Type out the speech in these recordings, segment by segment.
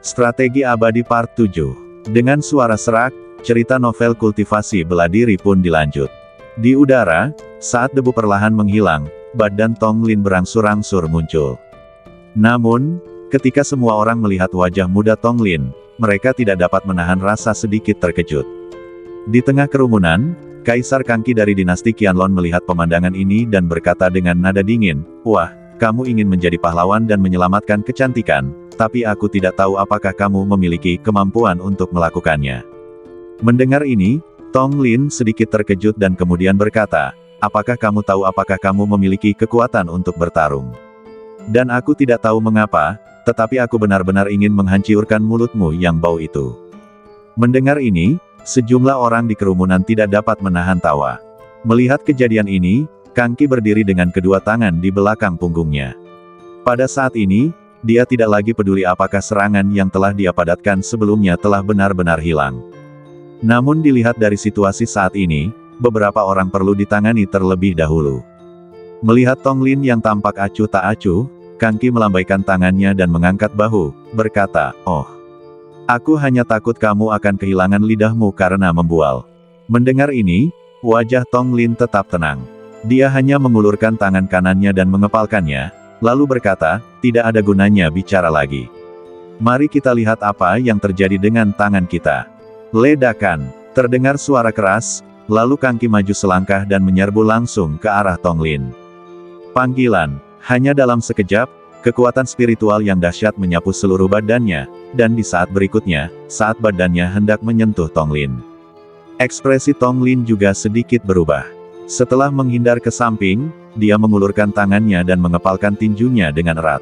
Strategi Abadi Part 7. Dengan suara serak, cerita novel kultivasi bela diri pun dilanjut. Di udara, saat debu perlahan menghilang, badan Tong Lin berangsur-angsur muncul. Namun, ketika semua orang melihat wajah muda Tong Lin, mereka tidak dapat menahan rasa sedikit terkejut. Di tengah kerumunan, Kaisar Kangqi dari dinasti Qianlong melihat pemandangan ini dan berkata dengan nada dingin, "Wah, kamu ingin menjadi pahlawan dan menyelamatkan kecantikan, tapi aku tidak tahu apakah kamu memiliki kemampuan untuk melakukannya." Mendengar ini, Tong Lin sedikit terkejut dan kemudian berkata, "Apakah kamu tahu apakah kamu memiliki kekuatan untuk bertarung? Dan aku tidak tahu mengapa, tetapi aku benar-benar ingin menghancurkan mulutmu yang bau itu." Mendengar ini, sejumlah orang di kerumunan tidak dapat menahan tawa. Melihat kejadian ini, Kangqi berdiri dengan kedua tangan di belakang punggungnya. Pada saat ini, dia tidak lagi peduli apakah serangan yang telah dia padatkan sebelumnya telah benar-benar hilang. Namun dilihat dari situasi saat ini, beberapa orang perlu ditangani terlebih dahulu. Melihat Tong Lin yang tampak acuh tak acuh, Kangqi melambaikan tangannya dan mengangkat bahu, berkata, "Oh, aku hanya takut kamu akan kehilangan lidahmu karena membual." Mendengar ini, wajah Tong Lin tetap tenang. Dia hanya mengulurkan tangan kanannya dan mengepalkannya, lalu berkata, "Tidak ada gunanya bicara lagi. Mari kita lihat apa yang terjadi dengan tangan kita." Ledakan. Terdengar suara keras, lalu Kangqi maju selangkah dan menyerbu langsung ke arah Tong Lin. Panggilan. Hanya dalam sekejap, kekuatan spiritual yang dahsyat menyapu seluruh badannya, dan di saat berikutnya, saat badannya hendak menyentuh Tong Lin, ekspresi Tong Lin juga sedikit berubah. Setelah menghindar ke samping, dia mengulurkan tangannya dan mengepalkan tinjunya dengan erat.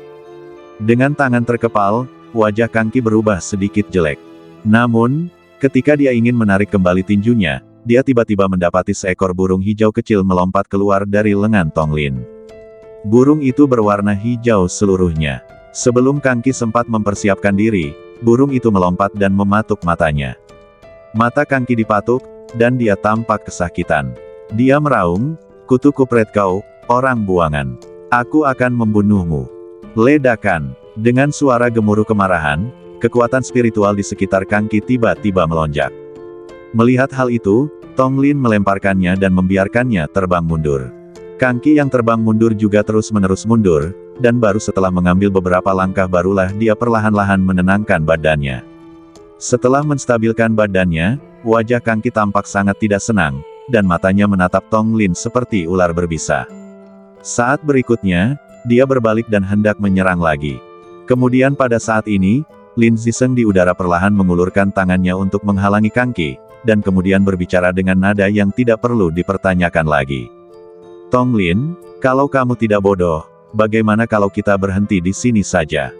Dengan tangan terkepal, wajah Kangqi berubah sedikit jelek. Namun, ketika dia ingin menarik kembali tinjunya, dia tiba-tiba mendapati seekor burung hijau kecil melompat keluar dari lengan Tong Lin. Burung itu berwarna hijau seluruhnya. Sebelum Kangqi sempat mempersiapkan diri, burung itu melompat dan mematuk matanya. Mata Kangqi dipatuk, dan dia tampak kesakitan. Dia meraung, "Kutu kupret kau, orang buangan. Aku akan membunuhmu." Ledakan. Dengan suara gemuruh kemarahan, kekuatan spiritual di sekitar Kangqi tiba-tiba melonjak. Melihat hal itu, Tong Lin melemparkannya dan membiarkannya terbang mundur. Kangqi yang terbang mundur juga terus-menerus mundur, dan baru setelah mengambil beberapa langkah barulah dia perlahan-lahan menenangkan badannya. Setelah menstabilkan badannya, wajah Kangqi tampak sangat tidak senang, dan matanya menatap Tong Lin seperti ular berbisa. Saat berikutnya, dia berbalik dan hendak menyerang lagi. Kemudian pada saat ini, Lin Ziseng di udara perlahan mengulurkan tangannya untuk menghalangi Kangqi, dan kemudian berbicara dengan nada yang tidak perlu dipertanyakan lagi. "Tong Lin, kalau kamu tidak bodoh, bagaimana kalau kita berhenti di sini saja?"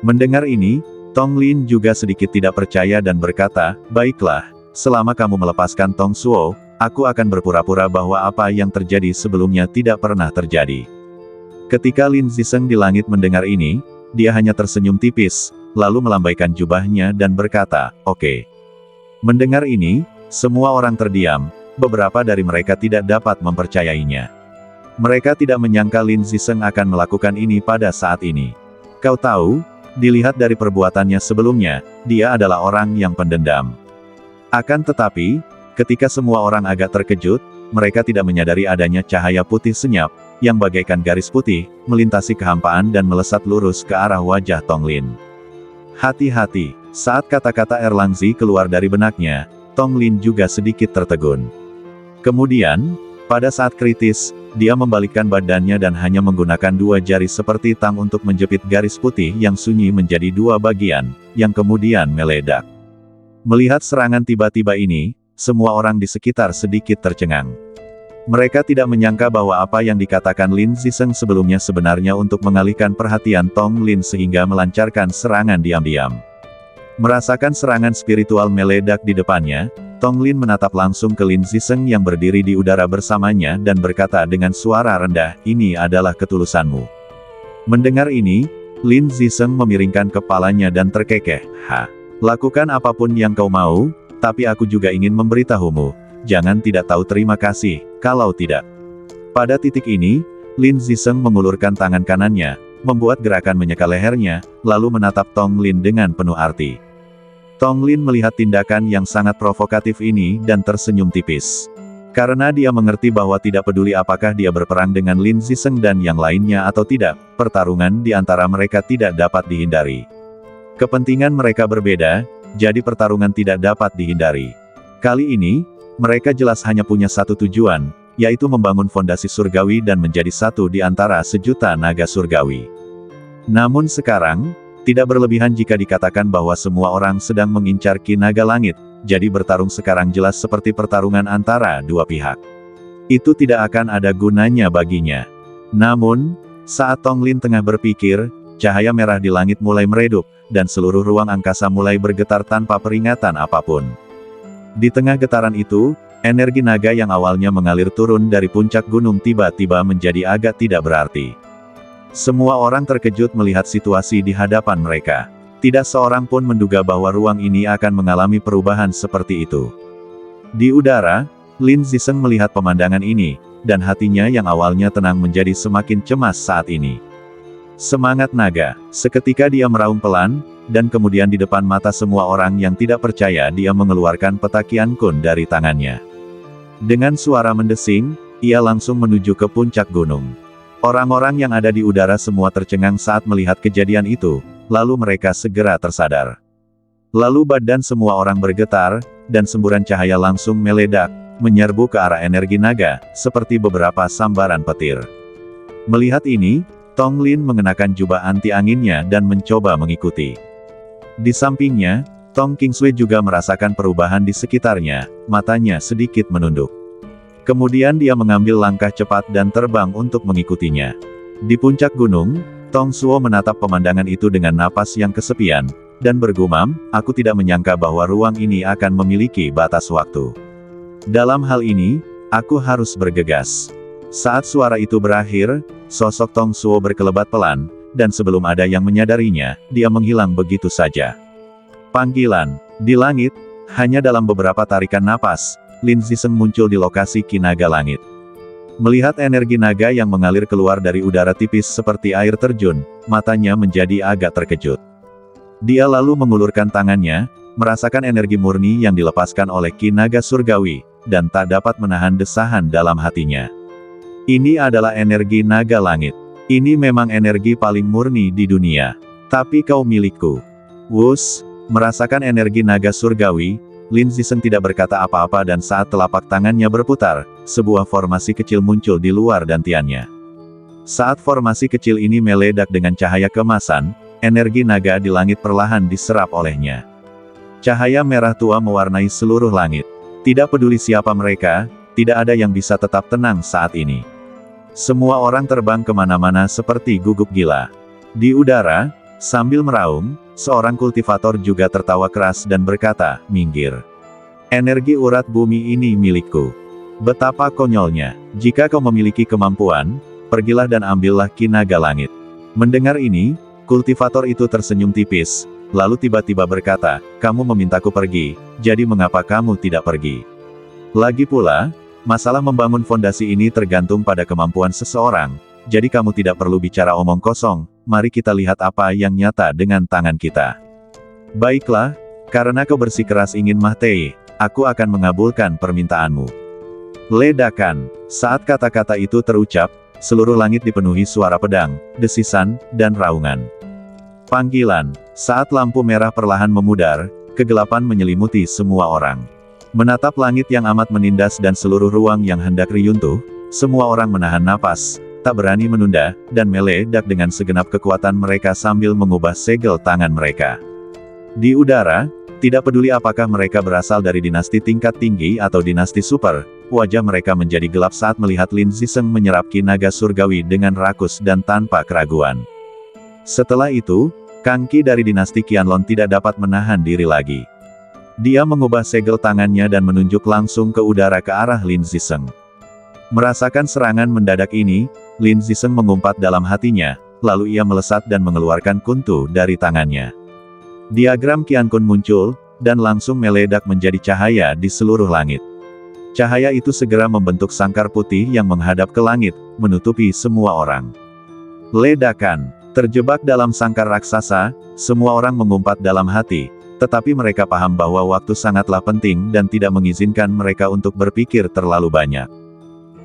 Mendengar ini, Tong Lin juga sedikit tidak percaya dan berkata, "Baiklah, selama kamu melepaskan Tong Suo, aku akan berpura-pura bahwa apa yang terjadi sebelumnya tidak pernah terjadi." Ketika Lin Ziseng di langit mendengar ini, dia hanya tersenyum tipis, lalu melambaikan jubahnya dan berkata, "Oke." Mendengar ini, semua orang terdiam, beberapa dari mereka tidak dapat mempercayainya. Mereka tidak menyangka Lin Ziseng akan melakukan ini pada saat ini. Kau tahu, dilihat dari perbuatannya sebelumnya, dia adalah orang yang pendendam. Akan tetapi, ketika semua orang agak terkejut, mereka tidak menyadari adanya cahaya putih senyap, yang bagaikan garis putih, melintasi kehampaan dan melesat lurus ke arah wajah Tong Lin. Hati-hati, saat kata-kata Erlangzi keluar dari benaknya, Tong Lin juga sedikit tertegun. Kemudian, pada saat kritis, dia membalikkan badannya dan hanya menggunakan dua jari seperti tang untuk menjepit garis putih yang sunyi menjadi dua bagian, yang kemudian meledak. Melihat serangan tiba-tiba ini, semua orang di sekitar sedikit tercengang. Mereka tidak menyangka bahwa apa yang dikatakan Lin Ziseng sebelumnya sebenarnya untuk mengalihkan perhatian Tong Lin sehingga melancarkan serangan diam-diam. Merasakan serangan spiritual meledak di depannya, Tong Lin menatap langsung ke Lin Ziseng yang berdiri di udara bersamanya dan berkata dengan suara rendah, "Ini adalah ketulusanmu." Mendengar ini, Lin Ziseng memiringkan kepalanya dan terkekeh, "Lakukan apapun yang kau mau, tapi aku juga ingin memberitahumu, jangan tidak tahu terima kasih, kalau tidak." Pada titik ini, Lin Ziseng mengulurkan tangan kanannya, membuat gerakan menyeka lehernya, lalu menatap Tong Lin dengan penuh arti. Tong Lin melihat tindakan yang sangat provokatif ini dan tersenyum tipis. Karena dia mengerti bahwa tidak peduli apakah dia berperang dengan Lin Ziseng dan yang lainnya atau tidak, pertarungan di antara mereka tidak dapat dihindari. Kepentingan mereka berbeda, jadi pertarungan tidak dapat dihindari. Kali ini, mereka jelas hanya punya satu tujuan, yaitu membangun fondasi surgawi dan menjadi satu di antara sejuta naga surgawi. Namun sekarang, tidak berlebihan jika dikatakan bahwa semua orang sedang mengincar Ki Naga Langit, jadi bertarung sekarang jelas seperti pertarungan antara dua pihak. Itu tidak akan ada gunanya baginya. Namun, saat Tong Lin tengah berpikir, cahaya merah di langit mulai meredup, dan seluruh ruang angkasa mulai bergetar tanpa peringatan apapun. Di tengah getaran itu, energi naga yang awalnya mengalir turun dari puncak gunung tiba-tiba menjadi agak tidak berarti. Semua orang terkejut melihat situasi di hadapan mereka. Tidak seorang pun menduga bahwa ruang ini akan mengalami perubahan seperti itu. Di udara, Lin Ziseng melihat pemandangan ini, dan hatinya yang awalnya tenang menjadi semakin cemas saat ini. Semangat naga, seketika dia meraung pelan, dan kemudian di depan mata semua orang yang tidak percaya dia mengeluarkan peta Qian Kun dari tangannya. Dengan suara mendesing, ia langsung menuju ke puncak gunung. Orang-orang yang ada di udara semua tercengang saat melihat kejadian itu, lalu mereka segera tersadar. Lalu badan semua orang bergetar, dan semburan cahaya langsung meledak, menyerbu ke arah energi naga, seperti beberapa sambaran petir. Melihat ini, Tong Lin mengenakan jubah anti-anginnya dan mencoba mengikuti. Di sampingnya, Tong Qingsui juga merasakan perubahan di sekitarnya, matanya sedikit menunduk. Kemudian dia mengambil langkah cepat dan terbang untuk mengikutinya. Di puncak gunung, Tong Suo menatap pemandangan itu dengan napas yang kesepian, dan bergumam, aku tidak menyangka bahwa ruang ini akan memiliki batas waktu. Dalam hal ini, aku harus bergegas. Saat suara itu berakhir, sosok Tong Suo berkelebat pelan, dan sebelum ada yang menyadarinya, dia menghilang begitu saja. Panggilan. Di langit, hanya dalam beberapa tarikan napas, Lin Ziseng muncul di lokasi Ki Naga Langit. Melihat energi naga yang mengalir keluar dari udara tipis seperti air terjun, matanya menjadi agak terkejut. Dia lalu mengulurkan tangannya, merasakan energi murni yang dilepaskan oleh Ki Naga Surgawi, dan tak dapat menahan desahan dalam hatinya. Ini adalah energi naga langit. Ini memang energi paling murni di dunia. Tapi kau milikku. Wus, merasakan energi naga surgawi, Lin Ziseng tidak berkata apa-apa dan saat telapak tangannya berputar, sebuah formasi kecil muncul di luar dantiannya. Saat formasi kecil ini meledak dengan cahaya keemasan, energi naga di langit perlahan diserap olehnya. Cahaya merah tua mewarnai seluruh langit. Tidak peduli siapa mereka, tidak ada yang bisa tetap tenang saat ini. Semua orang terbang kemana-mana seperti gugup gila. Di udara, sambil meraung, seorang kultivator juga tertawa keras dan berkata, minggir. Energi urat bumi ini milikku. Betapa konyolnya. Jika kau memiliki kemampuan, pergilah dan ambillah Ki Naga Langit. Mendengar ini, kultivator itu tersenyum tipis, lalu tiba-tiba berkata, kamu memintaku pergi, jadi mengapa kamu tidak pergi? Lagi pula, masalah membangun fondasi ini tergantung pada kemampuan seseorang, jadi kamu tidak perlu bicara omong kosong, mari kita lihat apa yang nyata dengan tangan kita. Baiklah, karena kau bersikeras ingin Mahtei, aku akan mengabulkan permintaanmu. Ledakan. Saat kata-kata itu terucap, seluruh langit dipenuhi suara pedang, desisan, dan raungan. Panggilan. Saat lampu merah perlahan memudar, kegelapan menyelimuti semua orang. Menatap langit yang amat menindas dan seluruh ruang yang hendak riyuntuh, semua orang menahan napas, tak berani menunda, dan meledak dengan segenap kekuatan mereka sambil mengubah segel tangan mereka. Di udara, tidak peduli apakah mereka berasal dari dinasti tingkat tinggi atau dinasti super, wajah mereka menjadi gelap saat melihat Lin Ziseng menyerap Ki Naga Surgawi dengan rakus dan tanpa keraguan. Setelah itu, Kang Qi dari dinasti Qianlong tidak dapat menahan diri lagi. Dia mengubah segel tangannya dan menunjuk langsung ke udara ke arah Lin Ziseng. Merasakan serangan mendadak ini, Lin Ziseng mengumpat dalam hatinya, lalu ia melesat dan mengeluarkan kuntu dari tangannya. Diagram Qian Kun muncul, dan langsung meledak menjadi cahaya di seluruh langit. Cahaya itu segera membentuk sangkar putih yang menghadap ke langit, menutupi semua orang. Ledakan. Terjebak dalam sangkar raksasa, semua orang mengumpat dalam hati, tetapi mereka paham bahwa waktu sangatlah penting dan tidak mengizinkan mereka untuk berpikir terlalu banyak.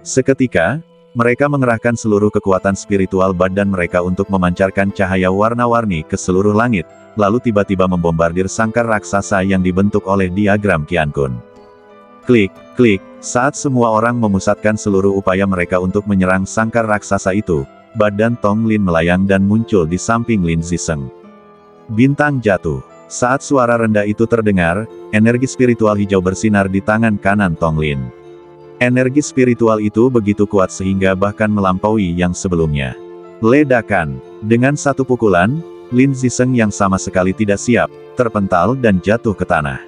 Seketika, mereka mengerahkan seluruh kekuatan spiritual badan mereka untuk memancarkan cahaya warna-warni ke seluruh langit, lalu tiba-tiba membombardir sangkar raksasa yang dibentuk oleh diagram Qian Kun. Klik, klik, saat semua orang memusatkan seluruh upaya mereka untuk menyerang sangkar raksasa itu, badan Tong Lin melayang dan muncul di samping Lin Ziseng. Bintang jatuh. Saat suara rendah itu terdengar, energi spiritual hijau bersinar di tangan kanan Tong Lin. Energi spiritual itu begitu kuat sehingga bahkan melampaui yang sebelumnya. Ledakan. Dengan satu pukulan, Lin Ziseng yang sama sekali tidak siap, terpental dan jatuh ke tanah.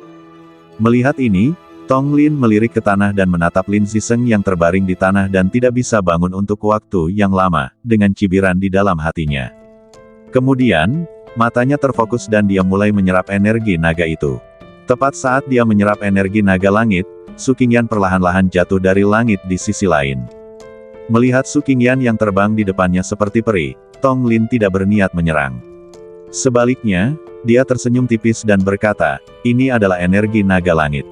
Melihat ini, Tong Lin melirik ke tanah dan menatap Lin Ziseng yang terbaring di tanah dan tidak bisa bangun untuk waktu yang lama, dengan cibiran di dalam hatinya. Kemudian, matanya terfokus dan dia mulai menyerap energi naga itu. Tepat saat dia menyerap energi naga langit, Su Qingyan perlahan-lahan jatuh dari langit di sisi lain. Melihat Su Qingyan yang terbang di depannya seperti peri, Tong Lin tidak berniat menyerang. Sebaliknya, dia tersenyum tipis dan berkata, "Ini adalah energi naga langit.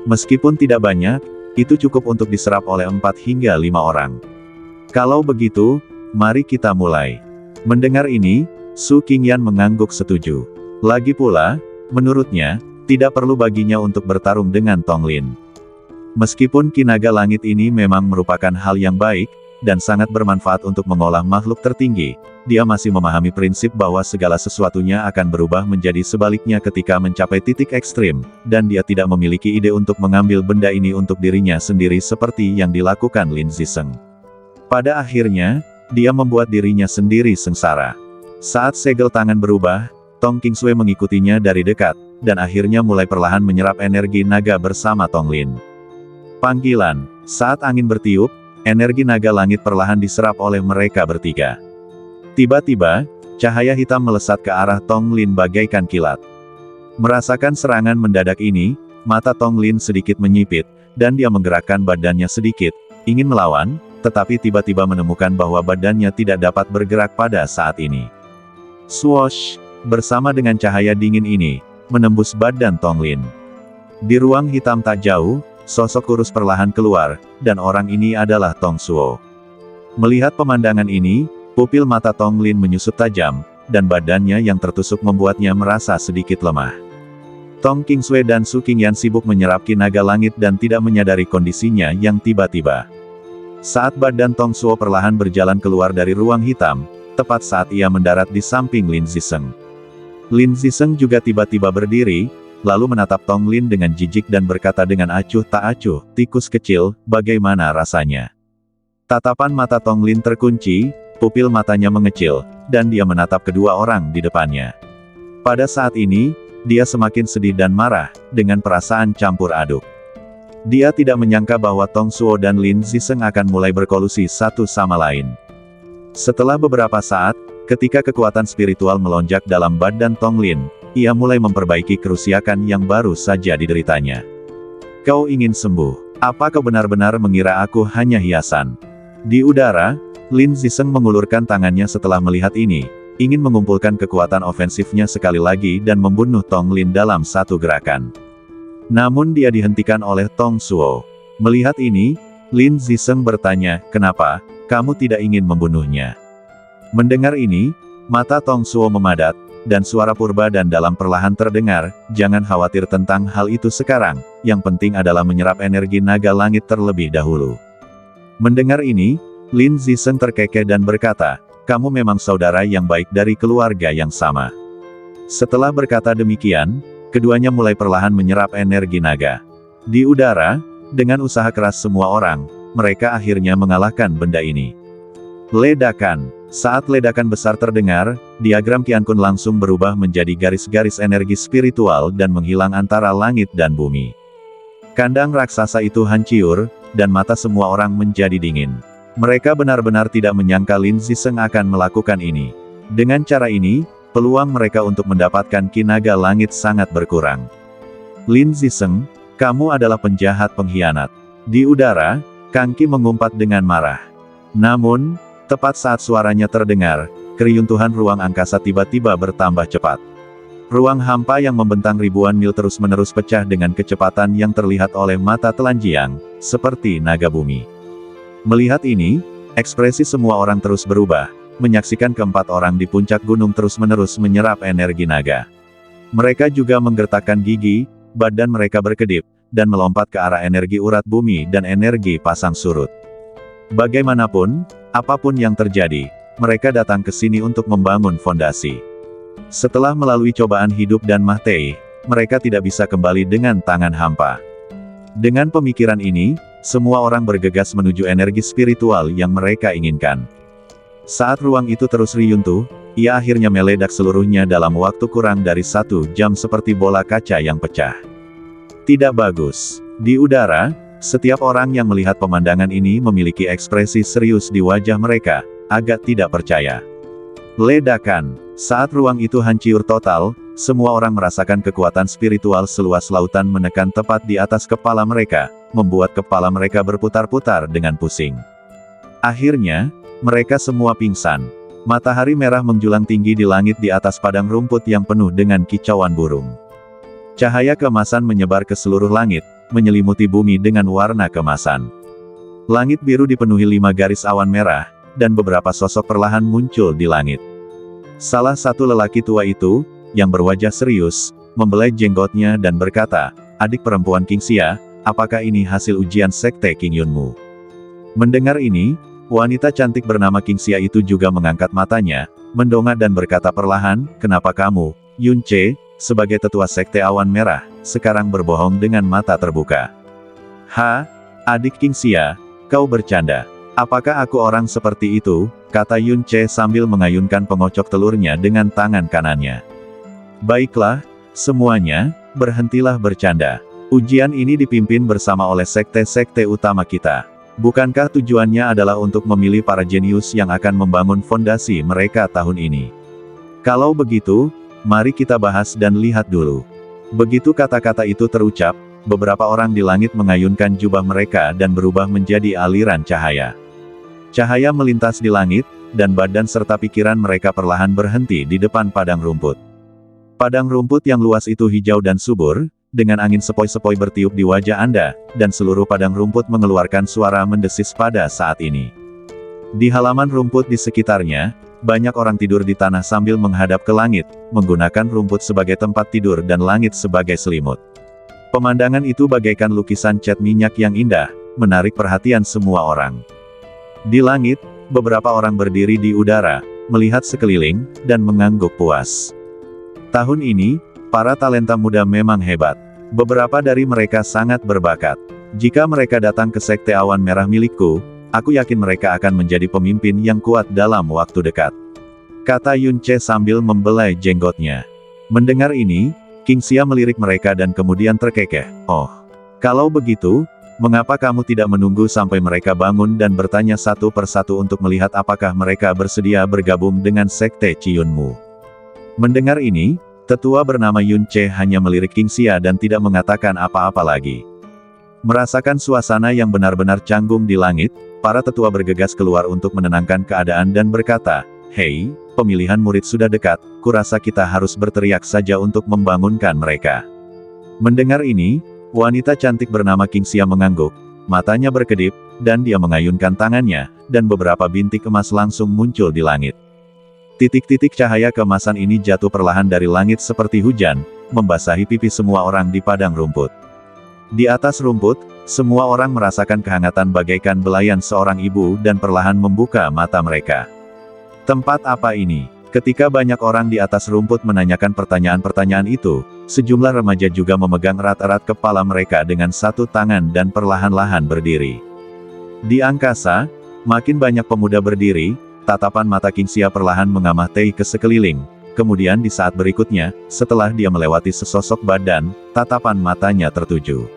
Meskipun tidak banyak, itu cukup untuk diserap oleh 4 hingga 5 orang. Kalau begitu, mari kita mulai." Mendengar ini, Su Qingyan mengangguk setuju. Lagi pula, menurutnya, tidak perlu baginya untuk bertarung dengan Tong Lin. Meskipun Ki Naga Langit ini memang merupakan hal yang baik, dan sangat bermanfaat untuk mengolah makhluk tertinggi, dia masih memahami prinsip bahwa segala sesuatunya akan berubah menjadi sebaliknya ketika mencapai titik ekstrim, dan dia tidak memiliki ide untuk mengambil benda ini untuk dirinya sendiri seperti yang dilakukan Lin Ziseng. Pada akhirnya, dia membuat dirinya sendiri sengsara. Saat segel tangan berubah, Tong Qingsui mengikutinya dari dekat, dan akhirnya mulai perlahan menyerap energi naga bersama Tong Lin. Panggilan. Saat angin bertiup, energi naga langit perlahan diserap oleh mereka bertiga. Tiba-tiba, cahaya hitam melesat ke arah Tong Lin bagaikan kilat. Merasakan serangan mendadak ini, mata Tong Lin sedikit menyipit, dan dia menggerakkan badannya sedikit, ingin melawan, tetapi tiba-tiba menemukan bahwa badannya tidak dapat bergerak pada saat ini. Swoosh! Bersama dengan cahaya dingin ini, menembus badan Tong Lin. Di ruang hitam tak jauh, sosok kurus perlahan keluar, dan orang ini adalah Tong Suo. Melihat pemandangan ini, pupil mata Tong Lin menyusut tajam, dan badannya yang tertusuk membuatnya merasa sedikit lemah. Tong Qingsui dan Su Qingyan sibuk menyerap Ki Naga Langit dan tidak menyadari kondisinya yang tiba-tiba. Saat badan Tong Suo perlahan berjalan keluar dari ruang hitam, tepat saat ia mendarat di samping Lin Ziseng. Lin Ziseng juga tiba-tiba berdiri, lalu menatap Tong Lin dengan jijik dan berkata dengan acuh tak acuh, "Tikus kecil, bagaimana rasanya?" Tatapan mata Tong Lin terkunci, pupil matanya mengecil, dan dia menatap kedua orang di depannya. Pada saat ini, dia semakin sedih dan marah, dengan perasaan campur aduk. Dia tidak menyangka bahwa Tong Suo dan Lin Ziseng akan mulai berkolusi satu sama lain. Setelah beberapa saat, ketika kekuatan spiritual melonjak dalam badan Tong Lin, ia mulai memperbaiki kerusakan yang baru saja dideritanya. "Kau ingin sembuh? Apa kau benar-benar mengira aku hanya hiasan?" Di udara, Lin Ziseng mengulurkan tangannya setelah melihat ini, ingin mengumpulkan kekuatan ofensifnya sekali lagi dan membunuh Tong Lin dalam satu gerakan. Namun dia dihentikan oleh Tong Suo. Melihat ini, Lin Ziseng bertanya, "Kenapa, kamu tidak ingin membunuhnya?" Mendengar ini, mata Tong Suo memadat, dan suara purba dan dalam perlahan terdengar, "Jangan khawatir tentang hal itu sekarang, yang penting adalah menyerap energi naga langit terlebih dahulu." Mendengar ini, Lin Ziseng terkekeh dan berkata, "Kamu memang saudara yang baik dari keluarga yang sama." Setelah berkata demikian, keduanya mulai perlahan menyerap energi naga. Di udara, dengan usaha keras semua orang, mereka akhirnya mengalahkan benda ini. Ledakan. Saat ledakan besar terdengar, diagram Qian Kun langsung berubah menjadi garis-garis energi spiritual dan menghilang antara langit dan bumi. Kandang raksasa itu hancur, dan mata semua orang menjadi dingin. Mereka benar-benar tidak menyangka Lin Ziseng akan melakukan ini. Dengan cara ini, peluang mereka untuk mendapatkan Ki Naga Langit sangat berkurang. "Lin Ziseng, kamu adalah penjahat pengkhianat." Di udara, Kang Qi mengumpat dengan marah. Namun, tepat saat suaranya terdengar, keruntuhan ruang angkasa tiba-tiba bertambah cepat. Ruang hampa yang membentang ribuan mil terus-menerus pecah dengan kecepatan yang terlihat oleh mata telanjang, seperti naga bumi. Melihat ini, ekspresi semua orang terus berubah, menyaksikan keempat orang di puncak gunung terus-menerus menyerap energi naga. Mereka juga menggertakkan gigi, badan mereka berkedip, dan melompat ke arah energi urat bumi dan energi pasang surut. Bagaimanapun, apapun yang terjadi, mereka datang ke sini untuk membangun fondasi. Setelah melalui cobaan hidup dan mati, mereka tidak bisa kembali dengan tangan hampa. Dengan pemikiran ini, semua orang bergegas menuju energi spiritual yang mereka inginkan. Saat ruang itu terus runtuh, ia akhirnya meledak seluruhnya dalam waktu kurang dari 1 jam seperti bola kaca yang pecah. Tidak bagus. Di udara, setiap orang yang melihat pemandangan ini memiliki ekspresi serius di wajah mereka, agak tidak percaya. Ledakan. Saat ruang itu hancur total, semua orang merasakan kekuatan spiritual seluas lautan menekan tepat di atas kepala mereka, membuat kepala mereka berputar-putar dengan pusing. Akhirnya, mereka semua pingsan. Matahari merah menjulang tinggi di langit di atas padang rumput yang penuh dengan kicauan burung. Cahaya keemasan menyebar ke seluruh langit, menyelimuti bumi dengan warna keemasan. Langit biru dipenuhi 5 garis awan merah, dan beberapa sosok perlahan muncul di langit. Salah satu lelaki tua itu, yang berwajah serius, membelai jenggotnya dan berkata, "Adik perempuan King Xia, apakah ini hasil ujian sekte King Yunmu?" Mendengar ini, wanita cantik bernama King Xia itu juga mengangkat matanya, mendongak dan berkata perlahan, "Kenapa kamu, Yun Che, sebagai tetua sekte awan merah, sekarang berbohong dengan mata terbuka?" "Ha, adik King Xia, kau bercanda. Apakah aku orang seperti itu?" kata Yun Che sambil mengayunkan pengocok telurnya dengan tangan kanannya. "Baiklah, semuanya, berhentilah bercanda. Ujian ini dipimpin bersama oleh sekte-sekte utama kita. Bukankah tujuannya adalah untuk memilih para jenius yang akan membangun fondasi mereka tahun ini? Kalau begitu, mari kita bahas dan lihat dulu." Begitu kata-kata itu terucap, beberapa orang di langit mengayunkan jubah mereka dan berubah menjadi aliran cahaya. Cahaya melintas di langit, dan badan serta pikiran mereka perlahan berhenti di depan padang rumput. Padang rumput yang luas itu hijau dan subur, dengan angin sepoi-sepoi bertiup di wajah Anda, dan seluruh padang rumput mengeluarkan suara mendesis pada saat ini. Di halaman rumput di sekitarnya, banyak orang tidur di tanah sambil menghadap ke langit, menggunakan rumput sebagai tempat tidur dan langit sebagai selimut. Pemandangan itu bagaikan lukisan cat minyak yang indah, menarik perhatian semua orang. Di langit, beberapa orang berdiri di udara, melihat sekeliling, dan mengangguk puas. Tahun ini, para talenta muda memang hebat. Beberapa dari mereka sangat berbakat. Jika mereka datang ke sekte awan merah milikku, aku yakin mereka akan menjadi pemimpin yang kuat dalam waktu dekat, kata Yun Che sambil membelai jenggotnya. Mendengar ini, King Xia melirik mereka dan kemudian terkekeh. "Oh, kalau begitu, mengapa kamu tidak menunggu sampai mereka bangun dan bertanya satu persatu untuk melihat apakah mereka bersedia bergabung dengan sekte Ciyunmu?" Mendengar ini, tetua bernama Yun Che hanya melirik King Xia dan tidak mengatakan apa-apa lagi. Merasakan suasana yang benar-benar canggung di langit, para tetua bergegas keluar untuk menenangkan keadaan dan berkata, "Hei, pemilihan murid sudah dekat, kurasa kita harus berteriak saja untuk membangunkan mereka." Mendengar ini, wanita cantik bernama King Xia mengangguk, matanya berkedip, dan dia mengayunkan tangannya, dan beberapa bintik emas langsung muncul di langit. Titik-titik cahaya keemasan ini jatuh perlahan dari langit seperti hujan, membasahi pipi semua orang di padang rumput. Di atas rumput, semua orang merasakan kehangatan bagaikan belayan seorang ibu dan perlahan membuka mata mereka. Tempat apa ini? Ketika banyak orang di atas rumput menanyakan pertanyaan-pertanyaan itu, sejumlah remaja juga memegang erat-erat kepala mereka dengan satu tangan dan perlahan-lahan berdiri. Di angkasa, makin banyak pemuda berdiri, tatapan mata King Xia perlahan mengamati ke sekeliling. Kemudian di saat berikutnya, setelah dia melewati sesosok badan, tatapan matanya tertuju.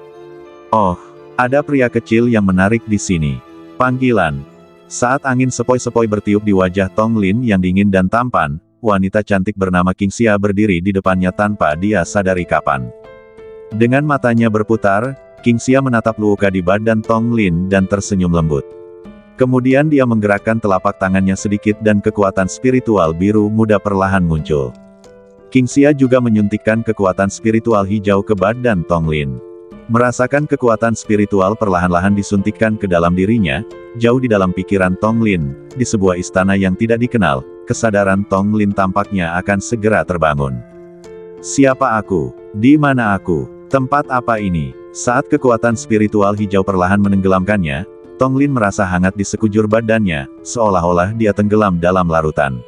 "Oh, ada pria kecil yang menarik di sini." Panggilan. Saat angin sepoi-sepoi bertiup di wajah Tong Lin yang dingin dan tampan, wanita cantik bernama King Xia berdiri di depannya tanpa dia sadari kapan. Dengan matanya berputar, King Xia menatap luka di badan Tong Lin dan tersenyum lembut. Kemudian dia menggerakkan telapak tangannya sedikit dan kekuatan spiritual biru muda perlahan muncul. Qingxia juga menyuntikkan kekuatan spiritual hijau ke badan Tong Lin. Merasakan kekuatan spiritual perlahan-lahan disuntikkan ke dalam dirinya, jauh di dalam pikiran Tong Lin, di sebuah istana yang tidak dikenal, kesadaran Tong Lin tampaknya akan segera terbangun. Siapa aku? Di mana aku? Tempat apa ini? Saat kekuatan spiritual hijau perlahan menenggelamkannya, Tong Lin merasa hangat di sekujur badannya, seolah-olah dia tenggelam dalam larutan.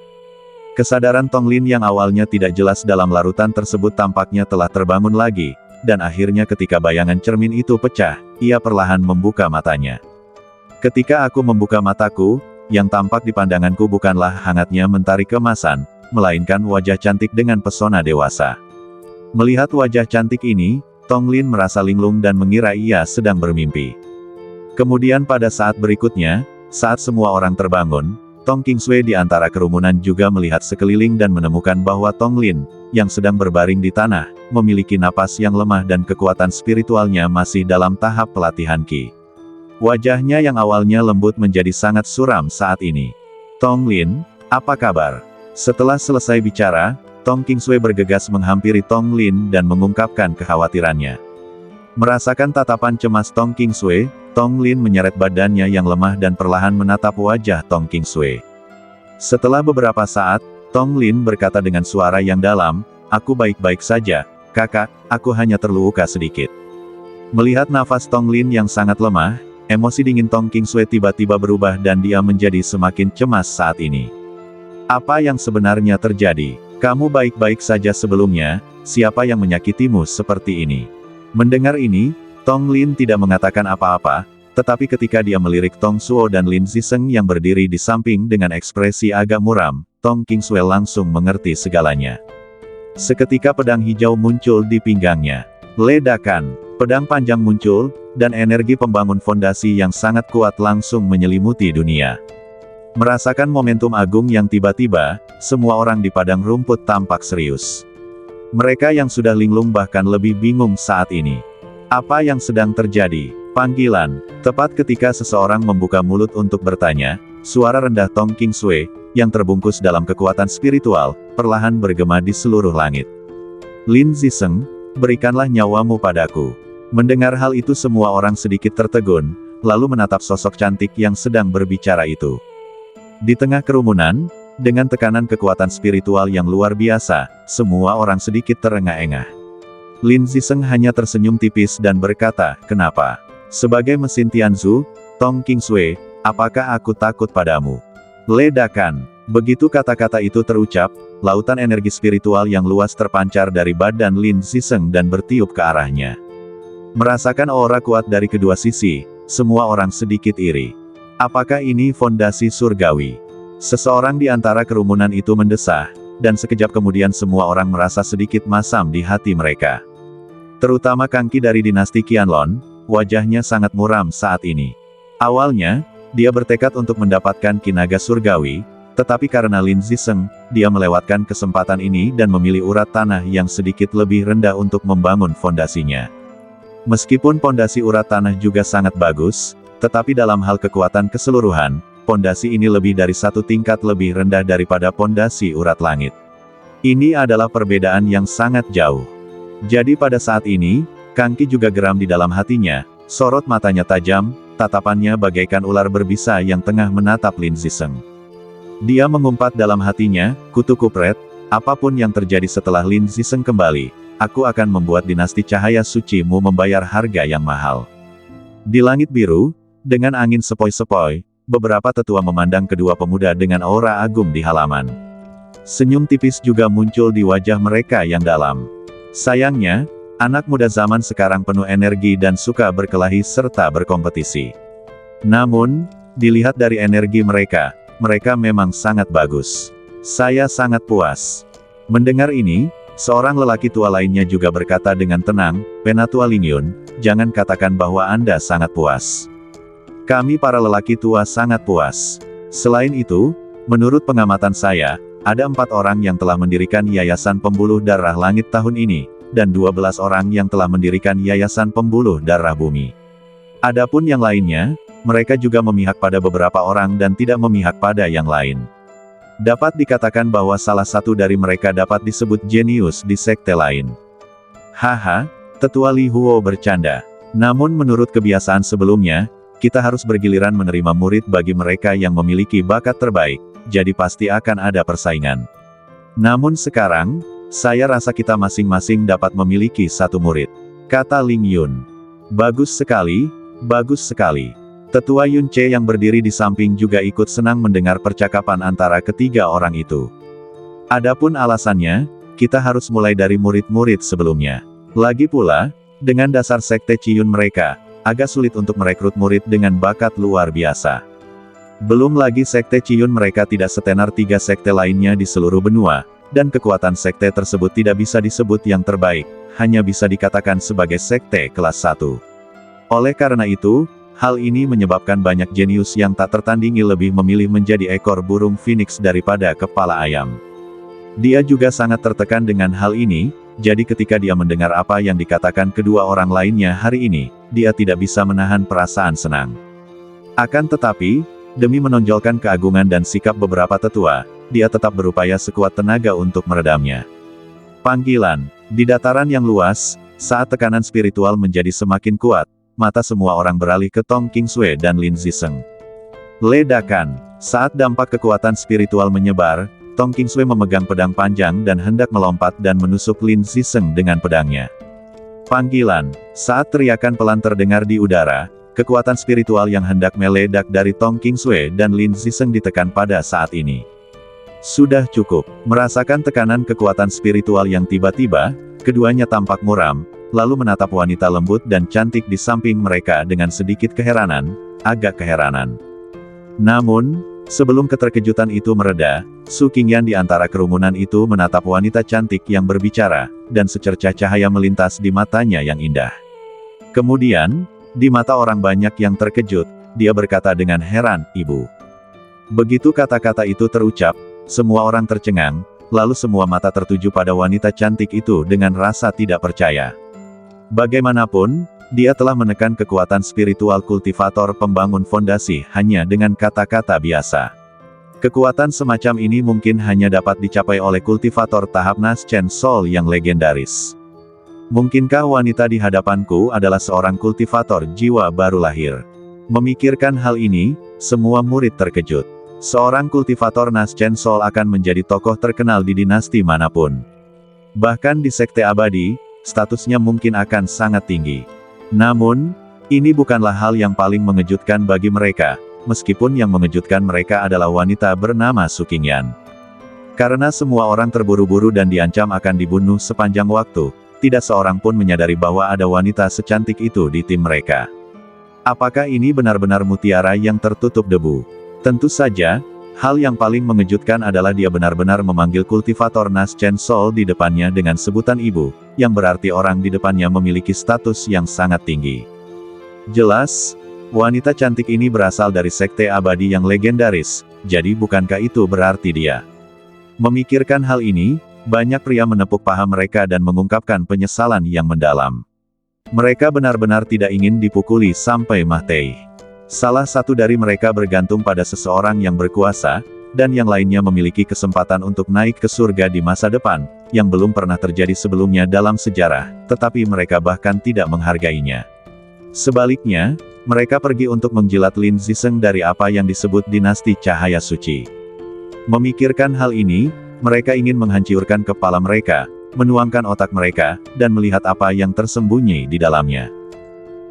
Kesadaran Tong Lin yang awalnya tidak jelas dalam larutan tersebut tampaknya telah terbangun lagi, dan akhirnya ketika bayangan cermin itu pecah, ia perlahan membuka matanya. Ketika aku membuka mataku, yang tampak di pandanganku bukanlah hangatnya mentari keemasan, melainkan wajah cantik dengan pesona dewasa. Melihat wajah cantik ini, Tong Lin merasa linglung dan mengira ia sedang bermimpi. Kemudian pada saat berikutnya, saat semua orang terbangun, Tong Qingsui di antara kerumunan juga melihat sekeliling dan menemukan bahwa Tong Lin, yang sedang berbaring di tanah, memiliki napas yang lemah dan kekuatan spiritualnya masih dalam tahap pelatihan Qi. Wajahnya yang awalnya lembut menjadi sangat suram saat ini. Tong Lin, apa kabar? Setelah selesai bicara, Tong Qingsui bergegas menghampiri Tong Lin dan mengungkapkan kekhawatirannya. Merasakan tatapan cemas Tong Qingsui, Tong Lin menyeret badannya yang lemah dan perlahan menatap wajah Tong Qingsui. Setelah beberapa saat, Tong Lin berkata dengan suara yang dalam, "Aku baik-baik saja, kakak, aku hanya terluka sedikit." Melihat nafas Tong Lin yang sangat lemah, emosi dingin Tong Qingsui tiba-tiba berubah dan dia menjadi semakin cemas saat ini. Apa yang sebenarnya terjadi? Kamu baik-baik saja sebelumnya, siapa yang menyakitimu seperti ini? Mendengar ini, Tong Lin tidak mengatakan apa-apa, tetapi ketika dia melirik Tong Suo dan Lin Ziseng yang berdiri di samping dengan ekspresi agak muram, Tong Qingsui langsung mengerti segalanya. Seketika pedang hijau muncul di pinggangnya. Ledakan, pedang panjang muncul, dan energi pembangun fondasi yang sangat kuat langsung menyelimuti dunia. Merasakan momentum agung yang tiba-tiba, semua orang di padang rumput tampak serius. Mereka yang sudah linglung bahkan lebih bingung saat ini. Apa yang sedang terjadi? Panggilan. Tepat ketika seseorang membuka mulut untuk bertanya, suara rendah Tong Qingsui, yang terbungkus dalam kekuatan spiritual, perlahan bergema di seluruh langit. Lin Ziseng, berikanlah nyawamu padaku. Mendengar hal itu semua orang sedikit tertegun, lalu menatap sosok cantik yang sedang berbicara itu. Di tengah kerumunan, dengan tekanan kekuatan spiritual yang luar biasa, semua orang sedikit terengah-engah. Lin Ziseng hanya tersenyum tipis dan berkata, "Kenapa?" Sebagai mesin Tianzu, Tong Qingsui, apakah aku takut padamu? Ledakan. Begitu kata-kata itu terucap, lautan energi spiritual yang luas terpancar dari badan Lin Ziseng dan bertiup ke arahnya. Merasakan aura kuat dari kedua sisi, semua orang sedikit iri. Apakah ini fondasi surgawi? Seseorang di antara kerumunan itu mendesah, dan sekejap kemudian semua orang merasa sedikit masam di hati mereka. Terutama Kang Qi dari dinasti Qianlong, wajahnya sangat muram saat ini. Awalnya, dia bertekad untuk mendapatkan Qi Naga Surgawi, tetapi karena Lin Ziseng, dia melewatkan kesempatan ini dan memilih urat tanah yang sedikit lebih rendah untuk membangun fondasinya. Meskipun fondasi urat tanah juga sangat bagus, tetapi dalam hal kekuatan keseluruhan, fondasi ini lebih dari satu tingkat lebih rendah daripada fondasi urat langit. Ini adalah perbedaan yang sangat jauh. Jadi pada saat ini, Kang Qi juga geram di dalam hatinya, sorot matanya tajam, tatapannya bagaikan ular berbisa yang tengah menatap Lin Ziseng. Dia mengumpat dalam hatinya, kutu kupret, apapun yang terjadi setelah Lin Ziseng kembali, aku akan membuat dinasti cahaya sucimu membayar harga yang mahal. Di langit biru, dengan angin sepoi-sepoi, beberapa tetua memandang kedua pemuda dengan aura agung di halaman. Senyum tipis juga muncul di wajah mereka yang dalam. Sayangnya, anak muda zaman sekarang penuh energi dan suka berkelahi serta berkompetisi. Namun, dilihat dari energi mereka, mereka memang sangat bagus. Saya sangat puas. Mendengar ini, seorang lelaki tua lainnya juga berkata dengan tenang, "Penatua Lingyun, jangan katakan bahwa Anda sangat puas. Kami para lelaki tua sangat puas. Selain itu, menurut pengamatan saya, ada 4 orang yang telah mendirikan Yayasan Pembuluh Darah Langit tahun ini, dan 12 orang yang telah mendirikan Yayasan Pembuluh Darah Bumi. Adapun yang lainnya, mereka juga memihak pada beberapa orang dan tidak memihak pada yang lain. Dapat dikatakan bahwa salah satu dari mereka dapat disebut jenius di sekte lain. Haha, Tetua Li Huo bercanda. Namun menurut kebiasaan sebelumnya, kita harus bergiliran menerima murid bagi mereka yang memiliki bakat terbaik, jadi pasti akan ada persaingan. Namun sekarang, saya rasa kita masing-masing dapat memiliki satu murid, kata Ling Yun. Bagus sekali, bagus sekali. Tetua Yun Ce yang berdiri di samping juga ikut senang mendengar percakapan antara ketiga orang itu. Adapun alasannya, kita harus mulai dari murid-murid sebelumnya. Lagi pula, dengan dasar sekte Ciyun mereka, agak sulit untuk merekrut murid dengan bakat luar biasa. Belum lagi sekte Ciyun mereka tidak setenar 3 sekte lainnya di seluruh benua, dan kekuatan sekte tersebut tidak bisa disebut yang terbaik, hanya bisa dikatakan sebagai sekte kelas 1. Oleh karena itu, hal ini menyebabkan banyak jenius yang tak tertandingi lebih memilih menjadi ekor burung phoenix daripada kepala ayam. Dia juga sangat tertekan dengan hal ini, jadi ketika dia mendengar apa yang dikatakan kedua orang lainnya hari ini, dia tidak bisa menahan perasaan senang. Akan tetapi, demi menonjolkan keagungan dan sikap beberapa tetua, dia tetap berupaya sekuat tenaga untuk meredamnya. Panggilan. Di dataran yang luas, saat tekanan spiritual menjadi semakin kuat, mata semua orang beralih ke Tong Qingsui dan Lin Ziseng. Ledakan. Saat dampak kekuatan spiritual menyebar, Tong Qingsui memegang pedang panjang dan hendak melompat dan menusuk Lin Ziseng dengan pedangnya. Panggilan. Saat teriakan pelan terdengar di udara, kekuatan spiritual yang hendak meledak dari Tong Qingsui dan Lin Ziseng ditekan pada saat ini. Sudah cukup. Merasakan tekanan kekuatan spiritual yang tiba-tiba, keduanya tampak muram, lalu menatap wanita lembut dan cantik di samping mereka dengan sedikit keheranan, agak keheranan. Namun, sebelum keterkejutan itu mereda, Su Qingyan di antara kerumunan itu menatap wanita cantik yang berbicara, dan secercah cahaya melintas di matanya yang indah. Kemudian, di mata orang banyak yang terkejut, dia berkata dengan heran, "Ibu." Begitu kata-kata itu terucap, semua orang tercengang, lalu semua mata tertuju pada wanita cantik itu dengan rasa tidak percaya. Bagaimanapun, dia telah menekan kekuatan spiritual kultivator pembangun fondasi hanya dengan kata-kata biasa. Kekuatan semacam ini mungkin hanya dapat dicapai oleh kultivator tahap Naschen Soul yang legendaris. Mungkinkah wanita di hadapanku adalah seorang kultivator jiwa baru lahir? Memikirkan hal ini, semua murid terkejut. Seorang kultivator Naschen Soul akan menjadi tokoh terkenal di dinasti manapun. Bahkan di sekte abadi, statusnya mungkin akan sangat tinggi. Namun, ini bukanlah hal yang paling mengejutkan bagi mereka, meskipun yang mengejutkan mereka adalah wanita bernama Su Qingyan. Karena semua orang terburu-buru dan diancam akan dibunuh sepanjang waktu, tidak seorang pun menyadari bahwa ada wanita secantik itu di tim mereka. Apakah ini benar-benar mutiara yang tertutup debu? Tentu saja, hal yang paling mengejutkan adalah dia benar-benar memanggil kultivator Naschen Soul di depannya dengan sebutan ibu, yang berarti orang di depannya memiliki status yang sangat tinggi. Jelas, wanita cantik ini berasal dari sekte abadi yang legendaris, jadi bukankah itu berarti dia? Memikirkan hal ini, banyak pria menepuk paha mereka dan mengungkapkan penyesalan yang mendalam. Mereka benar-benar tidak ingin dipukuli sampai mati. Salah satu dari mereka bergantung pada seseorang yang berkuasa, dan yang lainnya memiliki kesempatan untuk naik ke surga di masa depan, yang belum pernah terjadi sebelumnya dalam sejarah, tetapi mereka bahkan tidak menghargainya. Sebaliknya, mereka pergi untuk menjilat Lin Ziseng dari apa yang disebut dinasti cahaya suci. Memikirkan hal ini, mereka ingin menghancurkan kepala mereka, menuangkan otak mereka, dan melihat apa yang tersembunyi di dalamnya.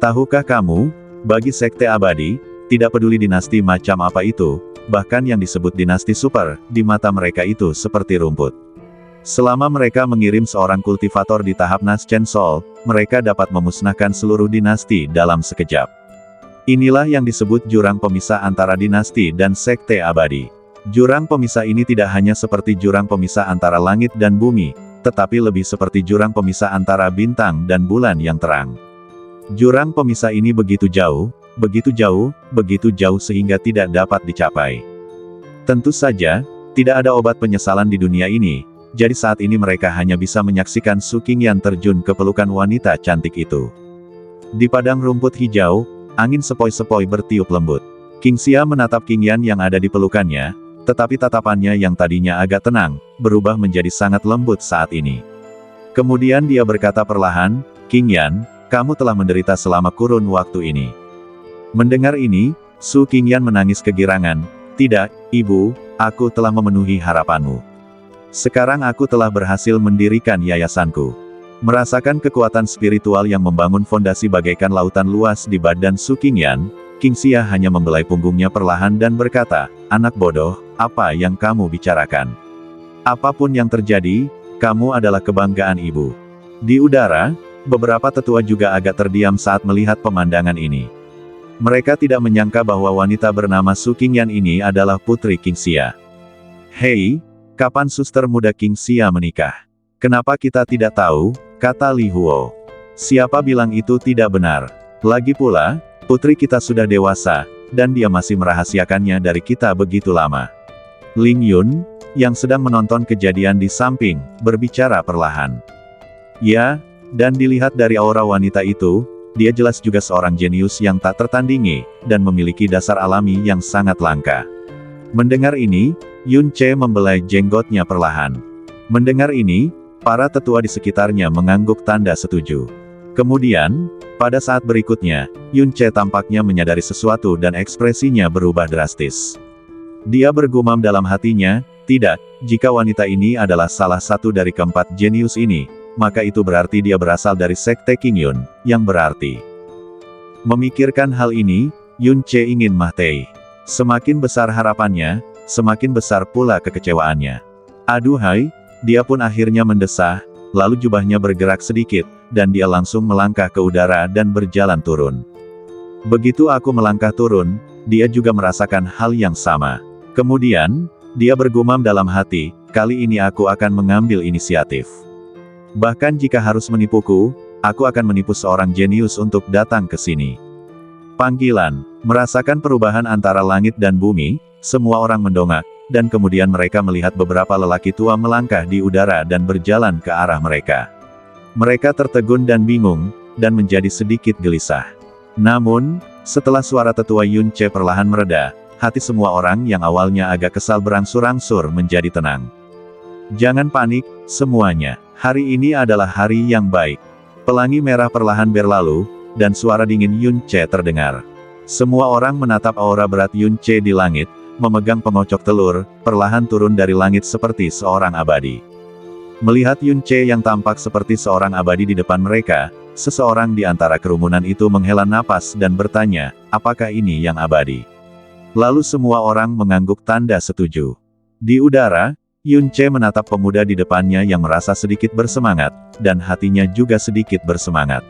Tahukah kamu, bagi sekte abadi, tidak peduli dinasti macam apa itu, bahkan yang disebut dinasti super, di mata mereka itu seperti rumput. Selama mereka mengirim seorang kultivator di tahap Naschen Soul, mereka dapat memusnahkan seluruh dinasti dalam sekejap. Inilah yang disebut jurang pemisah antara dinasti dan sekte abadi. Jurang pemisah ini tidak hanya seperti jurang pemisah antara langit dan bumi, tetapi lebih seperti jurang pemisah antara bintang dan bulan yang terang. Jurang pemisah ini begitu jauh, begitu jauh, begitu jauh sehingga tidak dapat dicapai. Tentu saja, tidak ada obat penyesalan di dunia ini, jadi saat ini mereka hanya bisa menyaksikan Su Qingyan terjun ke pelukan wanita cantik itu. Di padang rumput hijau, Angin sepoi-sepoi bertiup lembut. King Xia menatap King Yan yang ada di pelukannya, tetapi tatapannya yang tadinya agak tenang, berubah menjadi sangat lembut saat ini. Kemudian dia berkata perlahan, "King Yan, kamu telah menderita selama kurun waktu ini." Mendengar ini, Su King Yan menangis kegirangan. "Tidak, Ibu, aku telah memenuhi harapanmu. Sekarang aku telah berhasil mendirikan yayasanku." Merasakan kekuatan spiritual yang membangun fondasi bagaikan lautan luas di badan Su King Yan, King Xia hanya membelai punggungnya perlahan dan berkata, "Anak bodoh, apa yang kamu bicarakan? Apapun yang terjadi, kamu adalah kebanggaan ibu." Di udara, beberapa tetua juga agak terdiam saat melihat pemandangan ini. Mereka tidak menyangka bahwa wanita bernama Su King Yan ini adalah putri King Xia. "Hei, kapan suster muda King Xia menikah? Kenapa kita tidak tahu?" kata Li Huo. "Siapa bilang itu tidak benar? Lagi pula, putri kita sudah dewasa, dan dia masih merahasiakannya dari kita begitu lama." Ling Yun, yang sedang menonton kejadian di samping, berbicara perlahan. "Ya, dan dilihat dari aura wanita itu, dia jelas juga seorang jenius yang tak tertandingi, dan memiliki dasar alami yang sangat langka." Mendengar ini, Yun Ce membelai jenggotnya perlahan. Mendengar ini, para tetua di sekitarnya mengangguk tanda setuju. Kemudian, pada saat berikutnya, Yun Ce tampaknya menyadari sesuatu dan ekspresinya berubah drastis. Dia bergumam dalam hatinya, "Tidak, jika wanita ini adalah salah satu dari keempat jenius ini, maka itu berarti dia berasal dari Sekte King Yun, yang berarti." Memikirkan hal ini, Yun Ce ingin Mahtei. Semakin besar harapannya, semakin besar pula kekecewaannya. "Aduhai," dia pun akhirnya mendesah, lalu jubahnya bergerak sedikit, dan dia langsung melangkah ke udara dan berjalan turun. Begitu aku melangkah turun, dia juga merasakan hal yang sama. Kemudian, dia bergumam dalam hati, "Kali ini aku akan mengambil inisiatif. Bahkan jika harus menipuku, aku akan menipu seorang jenius untuk datang ke sini." Panggilan. Merasakan perubahan antara langit dan bumi, semua orang mendongak, dan kemudian mereka melihat beberapa lelaki tua melangkah di udara dan berjalan ke arah mereka. Mereka tertegun dan bingung, dan menjadi sedikit gelisah. Namun, setelah suara tetua Yun Ce perlahan mereda, hati semua orang yang awalnya agak kesal berangsur-angsur menjadi tenang. "Jangan panik, semuanya. Hari ini adalah hari yang baik." Pelangi merah perlahan berlalu, dan suara dingin Yun Ce terdengar. Semua orang menatap aura berat Yun Ce di langit, memegang pengocok telur, perlahan turun dari langit seperti seorang abadi. Melihat Yun Ce yang tampak seperti seorang abadi di depan mereka, seseorang di antara kerumunan itu menghela napas dan bertanya, "Apakah ini yang abadi?" Lalu semua orang mengangguk tanda setuju. Di udara, Yun Ce menatap pemuda di depannya yang merasa sedikit bersemangat, dan hatinya juga sedikit bersemangat.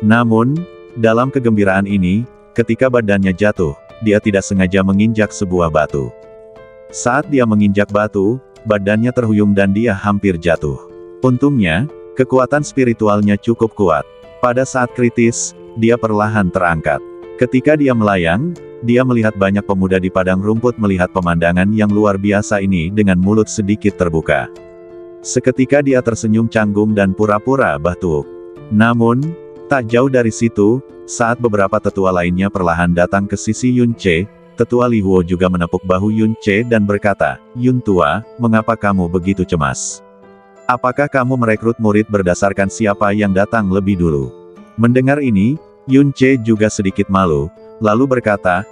Namun, dalam kegembiraan ini, ketika badannya jatuh, dia tidak sengaja menginjak sebuah batu. Saat dia menginjak batu, badannya terhuyung dan dia hampir jatuh. Untungnya, kekuatan spiritualnya cukup kuat. Pada saat kritis, dia perlahan terangkat. Ketika dia melayang, dia melihat banyak pemuda di padang rumput melihat pemandangan yang luar biasa ini dengan mulut sedikit terbuka. Seketika dia tersenyum canggung dan pura-pura batuk. Namun, tak jauh dari situ, saat beberapa tetua lainnya perlahan datang ke sisi Yun Ce, tetua Li Huo juga menepuk bahu Yun Ce dan berkata, "Yun Tua, mengapa kamu begitu cemas? Apakah kamu merekrut murid berdasarkan siapa yang datang lebih dulu?" Mendengar ini, Yun Ce juga sedikit malu, lalu berkata,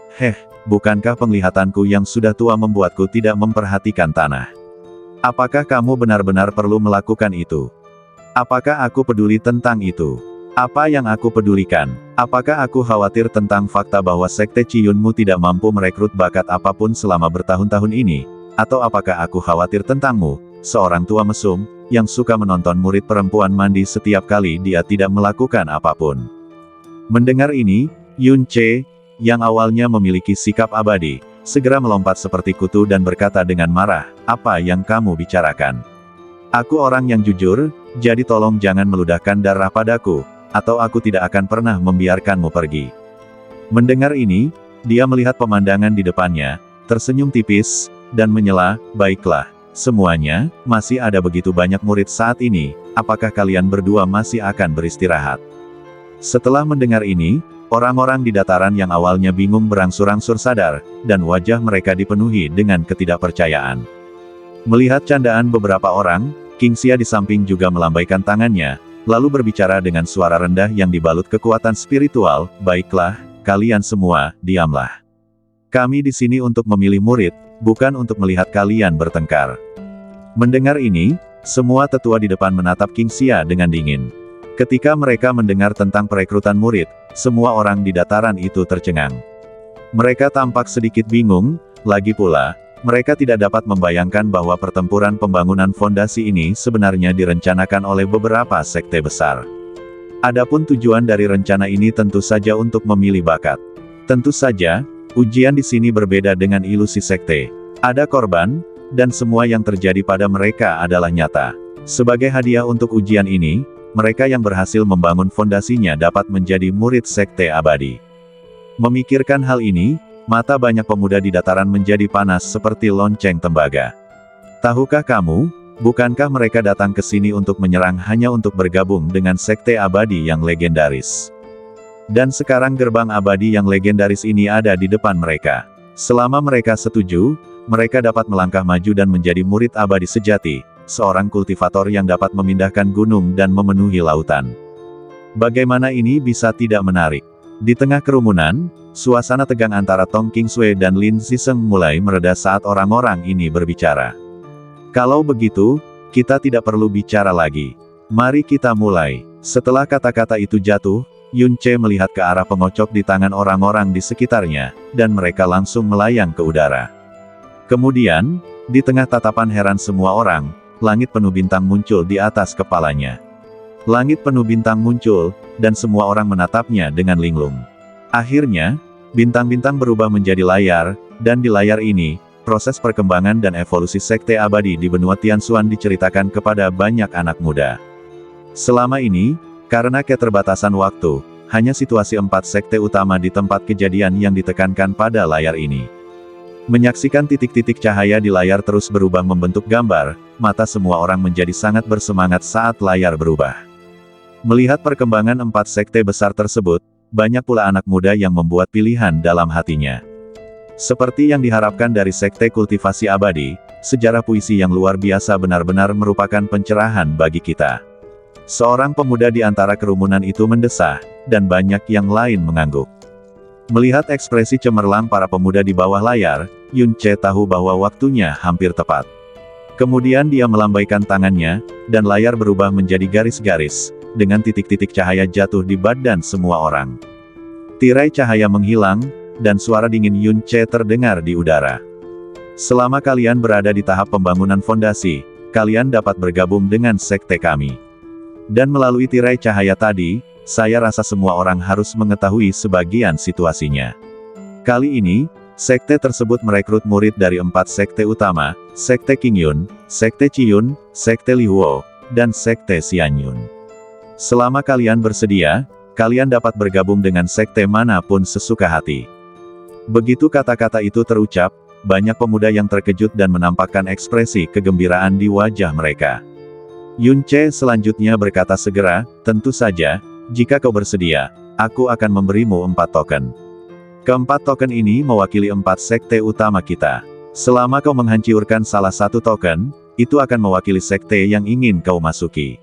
bukankah penglihatanku yang sudah tua membuatku tidak memperhatikan tanah? Apakah kamu benar-benar perlu melakukan itu? Apakah aku peduli tentang itu? Apa yang aku pedulikan? Apakah aku khawatir tentang fakta bahwa Sekte Ciyunmu tidak mampu merekrut bakat apapun selama bertahun-tahun ini? Atau apakah aku khawatir tentangmu, seorang tua mesum, yang suka menonton murid perempuan mandi setiap kali dia tidak melakukan apapun? Mendengar ini, Yun Ce, yang awalnya memiliki sikap abadi, segera melompat seperti kutu dan berkata dengan marah, "Apa yang kamu bicarakan? Aku orang yang jujur, jadi tolong jangan meludahkan darah padaku, atau aku tidak akan pernah membiarkanmu pergi." Mendengar ini, dia melihat pemandangan di depannya, tersenyum tipis, dan menyela, "Baiklah, semuanya, masih ada begitu banyak murid saat ini, apakah kalian berdua masih akan beristirahat?" Setelah mendengar ini, Orang-orang di dataran yang awalnya bingung berangsur-angsur sadar, dan wajah mereka dipenuhi dengan ketidakpercayaan. Melihat candaan beberapa orang, King Xia di samping juga melambaikan tangannya, lalu berbicara dengan suara rendah yang dibalut kekuatan spiritual, "Baiklah, kalian semua, diamlah. Kami di sini untuk memilih murid, bukan untuk melihat kalian bertengkar." Mendengar ini, semua tetua di depan menatap King Xia dengan dingin. Ketika mereka mendengar tentang perekrutan murid, semua orang di dataran itu tercengang. Mereka tampak sedikit bingung, lagi pula, mereka tidak dapat membayangkan bahwa pertempuran pembangunan fondasi ini sebenarnya direncanakan oleh beberapa sekte besar. Adapun tujuan dari rencana ini tentu saja untuk memilih bakat. Tentu saja, ujian di sini berbeda dengan ilusi sekte. Ada korban, dan semua yang terjadi pada mereka adalah nyata. Sebagai hadiah untuk ujian ini, mereka yang berhasil membangun fondasinya dapat menjadi murid sekte abadi. Memikirkan hal ini, mata banyak pemuda di dataran menjadi panas seperti lonceng tembaga. Tahukah kamu, bukankah mereka datang ke sini untuk menyerang hanya untuk bergabung dengan sekte abadi yang legendaris? Dan sekarang gerbang abadi yang legendaris ini ada di depan mereka. Selama mereka setuju, mereka dapat melangkah maju dan menjadi murid abadi sejati, seorang kultivator yang dapat memindahkan gunung dan memenuhi lautan. Bagaimana ini bisa tidak menarik? Di tengah kerumunan, suasana tegang antara Tong Qingsui dan Lin Ziseng mulai mereda saat orang-orang ini berbicara. Kalau begitu, kita tidak perlu bicara lagi. Mari kita mulai. Setelah kata-kata itu jatuh, Yun Ce melihat ke arah pengocok di tangan orang-orang di sekitarnya, dan mereka langsung melayang ke udara. Kemudian, di tengah tatapan heran semua orang, langit penuh bintang muncul di atas kepalanya. Langit penuh bintang muncul, dan semua orang menatapnya dengan linglung. Akhirnya, bintang-bintang berubah menjadi layar, dan di layar ini, proses perkembangan dan evolusi sekte abadi di benua Tianxuan diceritakan kepada banyak anak muda. Selama ini, karena keterbatasan waktu, hanya situasi 4 sekte utama di tempat kejadian yang ditekankan pada layar ini. Menyaksikan titik-titik cahaya di layar terus berubah membentuk gambar, mata semua orang menjadi sangat bersemangat saat layar berubah. Melihat perkembangan 4 sekte besar tersebut, banyak pula anak muda yang membuat pilihan dalam hatinya. Seperti yang diharapkan dari sekte kultivasi abadi, sejarah puisi yang luar biasa benar-benar merupakan pencerahan bagi kita. Seorang pemuda di antara kerumunan itu mendesah, dan banyak yang lain mengangguk. Melihat ekspresi cemerlang para pemuda di bawah layar, Yun Ce tahu bahwa waktunya hampir tepat. Kemudian dia melambaikan tangannya, dan layar berubah menjadi garis-garis, dengan titik-titik cahaya jatuh di badan semua orang. Tirai cahaya menghilang, dan suara dingin Yun Ce terdengar di udara. Selama kalian berada di tahap pembangunan fondasi, kalian dapat bergabung dengan sekte kami. Dan melalui tirai cahaya tadi, saya rasa semua orang harus mengetahui sebagian situasinya. Kali ini, sekte tersebut merekrut murid dari 4 sekte utama, sekte Qingyun, sekte Qiyun, sekte Lihuo, dan sekte Xianyun. Selama kalian bersedia, kalian dapat bergabung dengan sekte manapun sesuka hati. Begitu kata-kata itu terucap, banyak pemuda yang terkejut dan menampakkan ekspresi kegembiraan di wajah mereka. Yun Ce selanjutnya berkata segera, tentu saja, jika kau bersedia, aku akan memberimu 4 token. Keempat token ini mewakili 4 sekte utama kita. Selama kau menghancurkan salah satu token, itu akan mewakili sekte yang ingin kau masuki.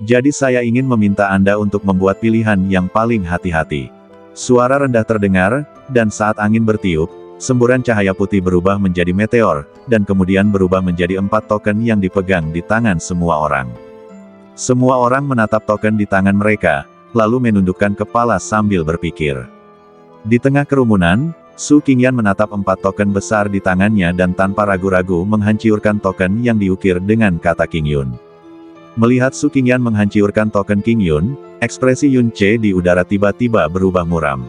Jadi saya ingin meminta Anda untuk membuat pilihan yang paling hati-hati. Suara rendah terdengar, dan saat angin bertiup, semburan cahaya putih berubah menjadi meteor, dan kemudian berubah menjadi 4 token yang dipegang di tangan semua orang. Semua orang menatap token di tangan mereka, lalu menundukkan kepala sambil berpikir. Di tengah kerumunan, Su Qingyan menatap 4 token besar di tangannya dan tanpa ragu-ragu menghancurkan token yang diukir dengan kata Qingyun. Melihat Su Qingyan menghancurkan token Qingyun, ekspresi Yun Ce di udara tiba-tiba berubah muram.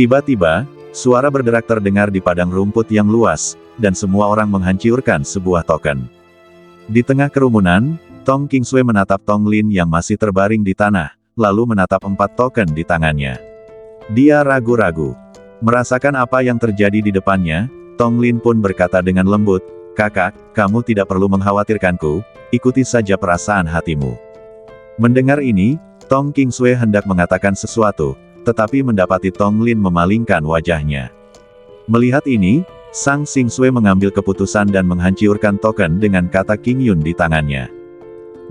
Tiba-tiba, suara berderak terdengar di padang rumput yang luas, dan semua orang menghancurkan sebuah token. Di tengah kerumunan, Tong Qingsui menatap Tong Lin yang masih terbaring di tanah, lalu menatap 4 token di tangannya. Dia ragu-ragu. Merasakan apa yang terjadi di depannya, Tong Lin pun berkata dengan lembut, "Kakak, kamu tidak perlu mengkhawatirkanku, ikuti saja perasaan hatimu." Mendengar ini, Tong Qingsui hendak mengatakan sesuatu, tetapi mendapati Tong Lin memalingkan wajahnya. Melihat ini, Sang Xingsui mengambil keputusan dan menghancurkan token dengan kata King Yun di tangannya.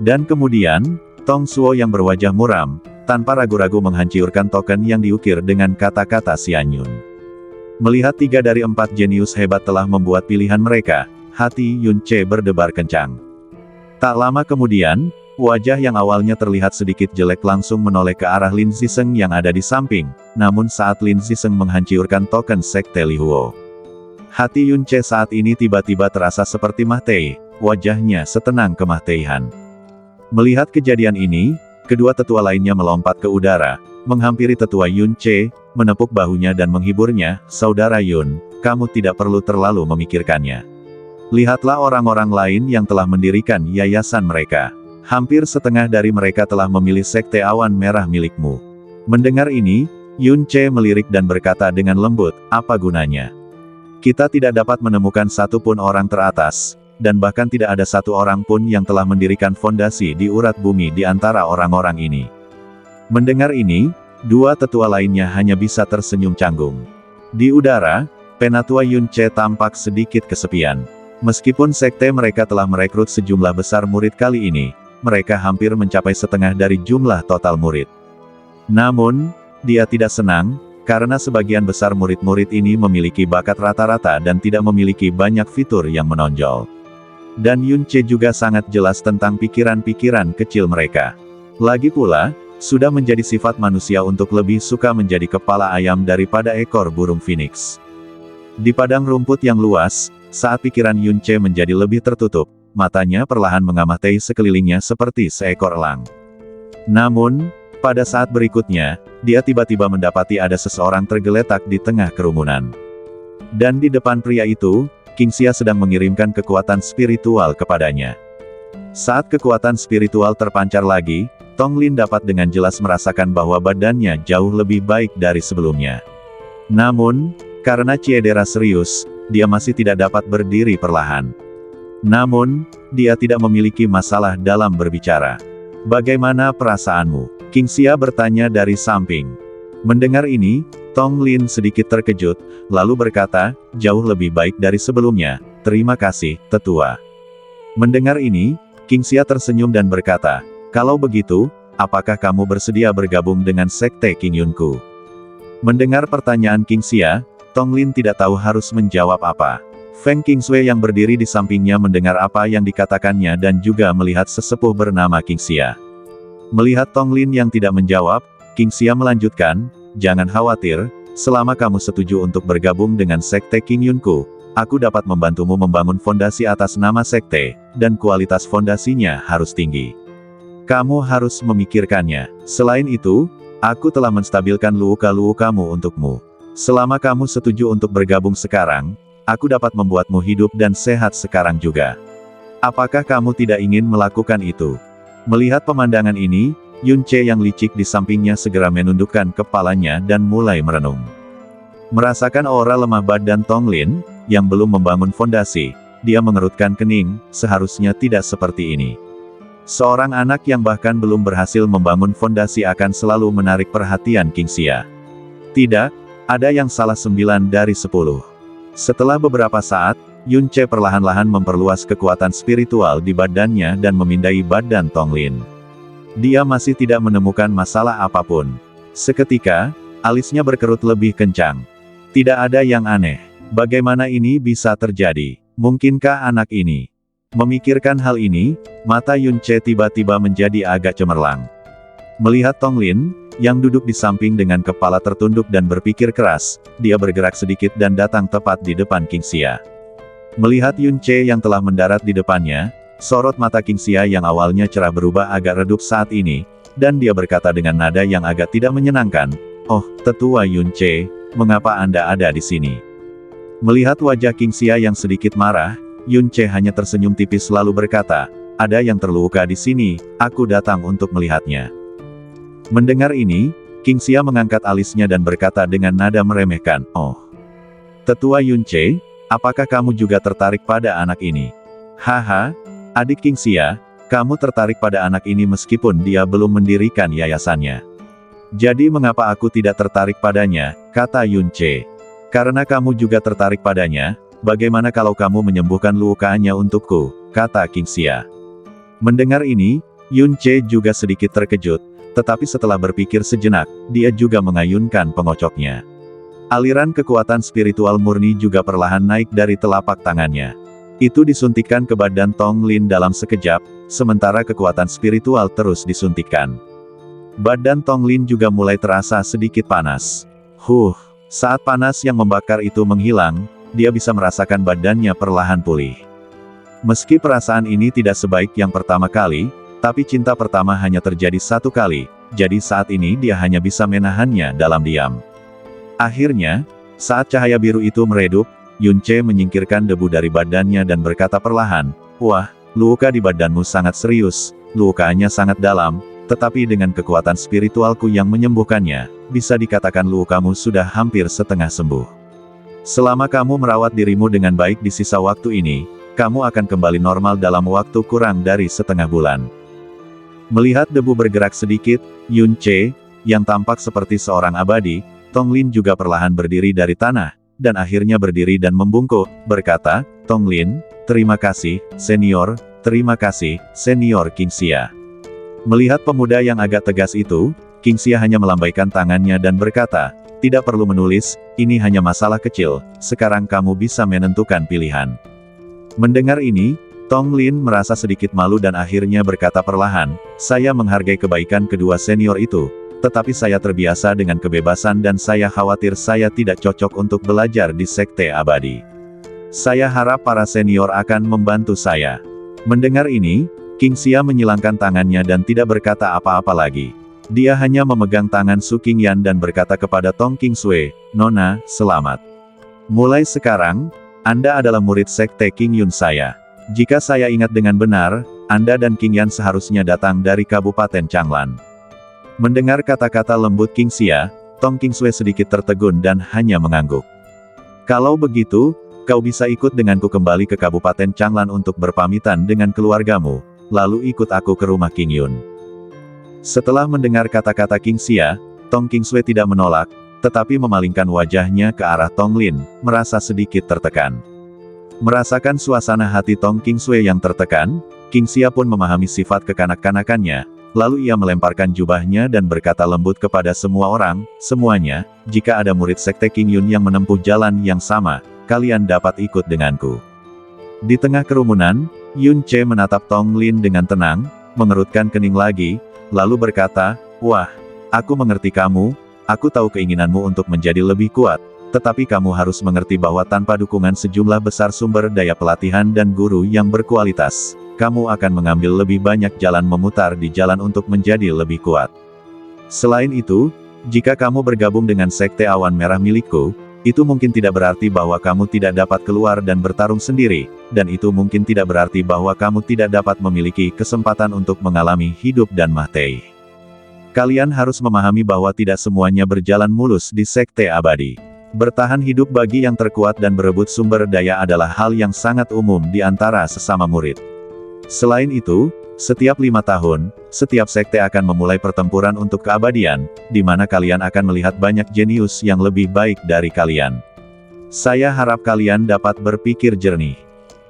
Dan kemudian, Tong Suo yang berwajah muram, tanpa ragu-ragu menghancurkan token yang diukir dengan kata-kata Xian Yun. Melihat 3 dari 4 jenius hebat telah membuat pilihan mereka, hati Yun Ce berdebar kencang. Tak lama kemudian, wajah yang awalnya terlihat sedikit jelek langsung menoleh ke arah Lin Ziseng yang ada di samping, namun saat Lin Ziseng menghancurkan token Sekte Li Huo, hati Yun Ce saat ini tiba-tiba terasa seperti Mahtei, wajahnya setenang kemahtihan. Melihat kejadian ini, kedua tetua lainnya melompat ke udara, menghampiri tetua Yun Ce, menepuk bahunya dan menghiburnya, "Saudara Yun, kamu tidak perlu terlalu memikirkannya. Lihatlah orang-orang lain yang telah mendirikan yayasan mereka. Hampir setengah dari mereka telah memilih Sekte Awan Merah milikmu." Mendengar ini, Yun Ce melirik dan berkata dengan lembut, "Apa gunanya? Kita tidak dapat menemukan satu pun orang teratas, dan bahkan tidak ada satu orang pun yang telah mendirikan fondasi di urat bumi di antara orang-orang ini." Mendengar ini, dua tetua lainnya hanya bisa tersenyum canggung. Di udara, Penatua Yun Ce tampak sedikit kesepian. Meskipun sekte mereka telah merekrut sejumlah besar murid kali ini, mereka hampir mencapai setengah dari jumlah total murid. Namun, dia tidak senang, karena sebagian besar murid-murid ini memiliki bakat rata-rata dan tidak memiliki banyak fitur yang menonjol. Dan Yun Ce juga sangat jelas tentang pikiran-pikiran kecil mereka. Lagi pula, sudah menjadi sifat manusia untuk lebih suka menjadi kepala ayam daripada ekor burung phoenix. Di padang rumput yang luas, saat pikiran Yun Ce menjadi lebih tertutup, matanya perlahan mengamati sekelilingnya seperti seekor elang. Namun, pada saat berikutnya, dia tiba-tiba mendapati ada seseorang tergeletak di tengah kerumunan. Dan di depan pria itu, King Xia sedang mengirimkan kekuatan spiritual kepadanya. Saat kekuatan spiritual terpancar lagi, Tong Lin dapat dengan jelas merasakan bahwa badannya jauh lebih baik dari sebelumnya. Namun, karena Ciedera serius, dia masih tidak dapat berdiri perlahan. Namun, dia tidak memiliki masalah dalam berbicara. "Bagaimana perasaanmu?" King Xia bertanya dari samping. Mendengar ini, Tong Lin sedikit terkejut, lalu berkata, "Jauh lebih baik dari sebelumnya, terima kasih, tetua." Mendengar ini, King Xia tersenyum dan berkata, "Kalau begitu, apakah kamu bersedia bergabung dengan Sekte King Yunku?" Mendengar pertanyaan King Xia, Tong Lin tidak tahu harus menjawab apa. Feng Qingsui yang berdiri di sampingnya mendengar apa yang dikatakannya dan juga melihat sesepuh bernama King Xia. Melihat Tong Lin yang tidak menjawab, King Xia melanjutkan, "Jangan khawatir, selama kamu setuju untuk bergabung dengan Sekte King Yunku, aku dapat membantumu membangun fondasi atas nama Sekte, dan kualitas fondasinya harus tinggi. Kamu harus memikirkannya. Selain itu, aku telah menstabilkan luka-lukamu untukmu. Selama kamu setuju untuk bergabung sekarang, aku dapat membuatmu hidup dan sehat sekarang juga. Apakah kamu tidak ingin melakukan itu?" Melihat pemandangan ini, Yun Ce yang licik di sampingnya segera menundukkan kepalanya dan mulai merenung. Merasakan aura lemah badan Tong Lin, yang belum membangun fondasi, dia mengerutkan kening, seharusnya tidak seperti ini. Seorang anak yang bahkan belum berhasil membangun fondasi akan selalu menarik perhatian King Xia. Tidak, ada yang salah 9 dari 10. Setelah beberapa saat, Yun Ce perlahan-lahan memperluas kekuatan spiritual di badannya dan memindai badan Tong Lin. Dia masih tidak menemukan masalah apapun. Seketika, alisnya berkerut lebih kencang. Tidak ada yang aneh. Bagaimana ini bisa terjadi? Mungkinkah anak ini? Memikirkan hal ini, mata Yun Ce tiba-tiba menjadi agak cemerlang. Melihat Tong Lin, yang duduk di samping dengan kepala tertunduk dan berpikir keras, dia bergerak sedikit dan datang tepat di depan King Xia. Melihat Yun Ce yang telah mendarat di depannya, sorot mata King Xia yang awalnya cerah berubah agak redup saat ini, dan dia berkata dengan nada yang agak tidak menyenangkan, "Oh, tetua Yun Ce, mengapa Anda ada di sini?" Melihat wajah King Xia yang sedikit marah, Yun Ce hanya tersenyum tipis lalu berkata, "Ada yang terluka di sini, aku datang untuk melihatnya." Mendengar ini, King Xia mengangkat alisnya dan berkata dengan nada meremehkan, "Oh, tetua Yun Ce, apakah kamu juga tertarik pada anak ini?" "Haha, adik King Xia, kamu tertarik pada anak ini meskipun dia belum mendirikan yayasannya." Jadi mengapa aku tidak tertarik padanya, kata Yun Che. Karena kamu juga tertarik padanya, bagaimana kalau kamu menyembuhkan lukaannya untukku, kata Qingxia. Mendengar ini, Yun Che juga sedikit terkejut, tetapi setelah berpikir sejenak, dia juga mengayunkan pengocoknya. Aliran kekuatan spiritual murni juga perlahan naik dari telapak tangannya. Itu disuntikkan ke badan Tong Lin dalam sekejap, sementara kekuatan spiritual terus disuntikkan. Badan Tong Lin juga mulai terasa sedikit panas. Saat panas yang membakar itu menghilang, dia bisa merasakan badannya perlahan pulih. Meski perasaan ini tidak sebaik yang pertama kali, tapi cinta pertama hanya terjadi satu kali, jadi saat ini dia hanya bisa menahannya dalam diam. Akhirnya, saat cahaya biru itu meredup, Yun Che menyingkirkan debu dari badannya dan berkata perlahan, "Wah, luka di badanmu sangat serius, lukanya sangat dalam, tetapi dengan kekuatan spiritualku yang menyembuhkannya, bisa dikatakan lukamu sudah hampir setengah sembuh. Selama kamu merawat dirimu dengan baik di sisa waktu ini, kamu akan kembali normal dalam waktu kurang dari setengah bulan." Melihat debu bergerak sedikit, Yun Che, yang tampak seperti seorang abadi, Tong Lin juga perlahan berdiri dari tanah, dan akhirnya berdiri dan membungkuk, berkata, "Tong Lin, terima kasih, senior, terima kasih, senior Qingxia." Melihat pemuda yang agak tegas itu, Qingxia hanya melambaikan tangannya dan berkata, "Tidak perlu menulis, ini hanya masalah kecil, sekarang kamu bisa menentukan pilihan." Mendengar ini, Tong Lin merasa sedikit malu dan akhirnya berkata perlahan, "Saya menghargai kebaikan kedua senior itu, tetapi saya terbiasa dengan kebebasan dan saya khawatir saya tidak cocok untuk belajar di Sekte Abadi. Saya harap para senior akan membantu saya." Mendengar ini, Qingxia menyilangkan tangannya dan tidak berkata apa-apa lagi. Dia hanya memegang tangan Su Qingyan dan berkata kepada Tong Qingsui, "Nona, selamat. Mulai sekarang, Anda adalah murid Sekte Qingyun saya. Jika saya ingat dengan benar, Anda dan Qingyan seharusnya datang dari Kabupaten Changlan." Mendengar kata-kata lembut Qingxia, Tong Qingsui sedikit tertegun dan hanya mengangguk. "Kalau begitu, kau bisa ikut denganku kembali ke Kabupaten Changlan untuk berpamitan dengan keluargamu, lalu ikut aku ke rumah Qingyun." Setelah mendengar kata-kata Qingxia, Tong Qingsui tidak menolak, tetapi memalingkan wajahnya ke arah Tong Lin, merasa sedikit tertekan. Merasakan suasana hati Tong Qingsui yang tertekan, Qingxia pun memahami sifat kekanak-kanakannya, lalu ia melemparkan jubahnya dan berkata lembut kepada semua orang, "Semuanya, jika ada murid Sekte Qingyun yang menempuh jalan yang sama, kalian dapat ikut denganku." Di tengah kerumunan, Yun Che menatap Tong Lin dengan tenang, mengerutkan kening lagi, lalu berkata, "Wah, aku mengerti kamu, aku tahu keinginanmu untuk menjadi lebih kuat, tetapi kamu harus mengerti bahwa tanpa dukungan sejumlah besar sumber daya pelatihan dan guru yang berkualitas, kamu akan mengambil lebih banyak jalan memutar di jalan untuk menjadi lebih kuat. Selain itu, jika kamu bergabung dengan Sekte Awan Merah milikku, itu mungkin tidak berarti bahwa kamu tidak dapat keluar dan bertarung sendiri, dan itu mungkin tidak berarti bahwa kamu tidak dapat memiliki kesempatan untuk mengalami hidup dan mati. Kalian harus memahami bahwa tidak semuanya berjalan mulus di Sekte Abadi. Bertahan hidup bagi yang terkuat dan berebut sumber daya adalah hal yang sangat umum di antara sesama murid. Selain itu, setiap 5 tahun, setiap sekte akan memulai pertempuran untuk keabadian, di mana kalian akan melihat banyak jenius yang lebih baik dari kalian. Saya harap kalian dapat berpikir jernih.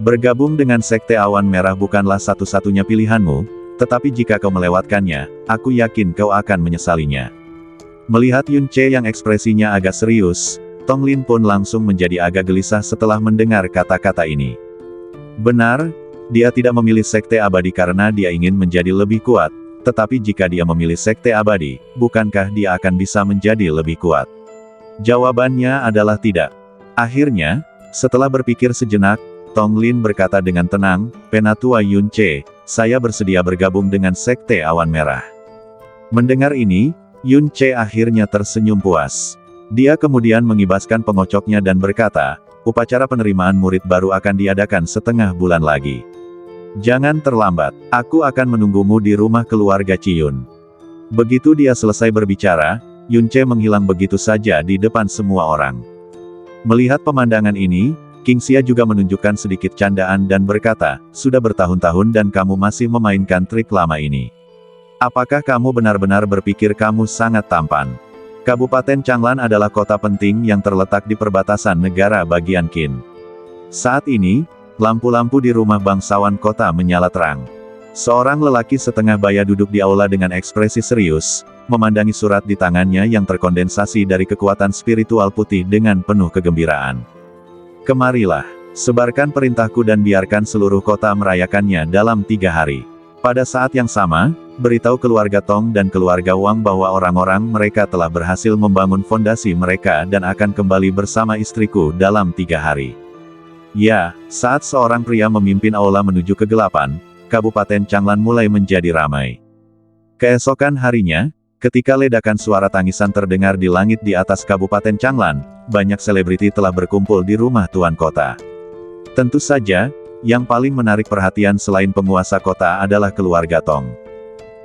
Bergabung dengan Sekte Awan Merah bukanlah satu-satunya pilihanmu, tetapi jika kau melewatkannya, aku yakin kau akan menyesalinya." Melihat Yun Che yang ekspresinya agak serius, Tong Lin pun langsung menjadi agak gelisah setelah mendengar kata-kata ini. Benar, dia tidak memilih Sekte Abadi karena dia ingin menjadi lebih kuat, tetapi jika dia memilih Sekte Abadi, bukankah dia akan bisa menjadi lebih kuat? Jawabannya adalah tidak. Akhirnya, setelah berpikir sejenak, Tong Lin berkata dengan tenang, "Penatua Yun Che, saya bersedia bergabung dengan Sekte Awan Merah." Mendengar ini, Yun Che akhirnya tersenyum puas. Dia kemudian mengibaskan pengocoknya dan berkata, "Upacara penerimaan murid baru akan diadakan setengah bulan lagi. Jangan terlambat, aku akan menunggumu di rumah keluarga Ciyun." Begitu dia selesai berbicara, Yun Che menghilang begitu saja di depan semua orang. Melihat pemandangan ini, Qingxia juga menunjukkan sedikit candaan dan berkata, "Sudah bertahun-tahun dan kamu masih memainkan trik lama ini. Apakah kamu benar-benar berpikir kamu sangat tampan? Kabupaten Changlan adalah kota penting yang terletak di perbatasan negara bagian Qin. Saat ini, lampu-lampu di rumah bangsawan kota menyala terang. Seorang lelaki setengah baya duduk di aula dengan ekspresi serius, memandangi surat di tangannya yang terkondensasi dari kekuatan spiritual putih dengan penuh kegembiraan. Kemarilah, sebarkan perintahku dan biarkan seluruh kota merayakannya dalam 3 hari. Pada saat yang sama, beritahu keluarga Tong dan keluarga Wang bahwa orang-orang mereka telah berhasil membangun fondasi mereka dan akan kembali bersama istriku dalam 3 hari. Ya, saat seorang pria memimpin aula menuju kegelapan, Kabupaten Changlan mulai menjadi ramai. Keesokan harinya, ketika ledakan suara tangisan terdengar di langit di atas Kabupaten Changlan, banyak selebriti telah berkumpul di rumah tuan kota. Tentu saja, yang paling menarik perhatian selain penguasa kota adalah keluarga Tong.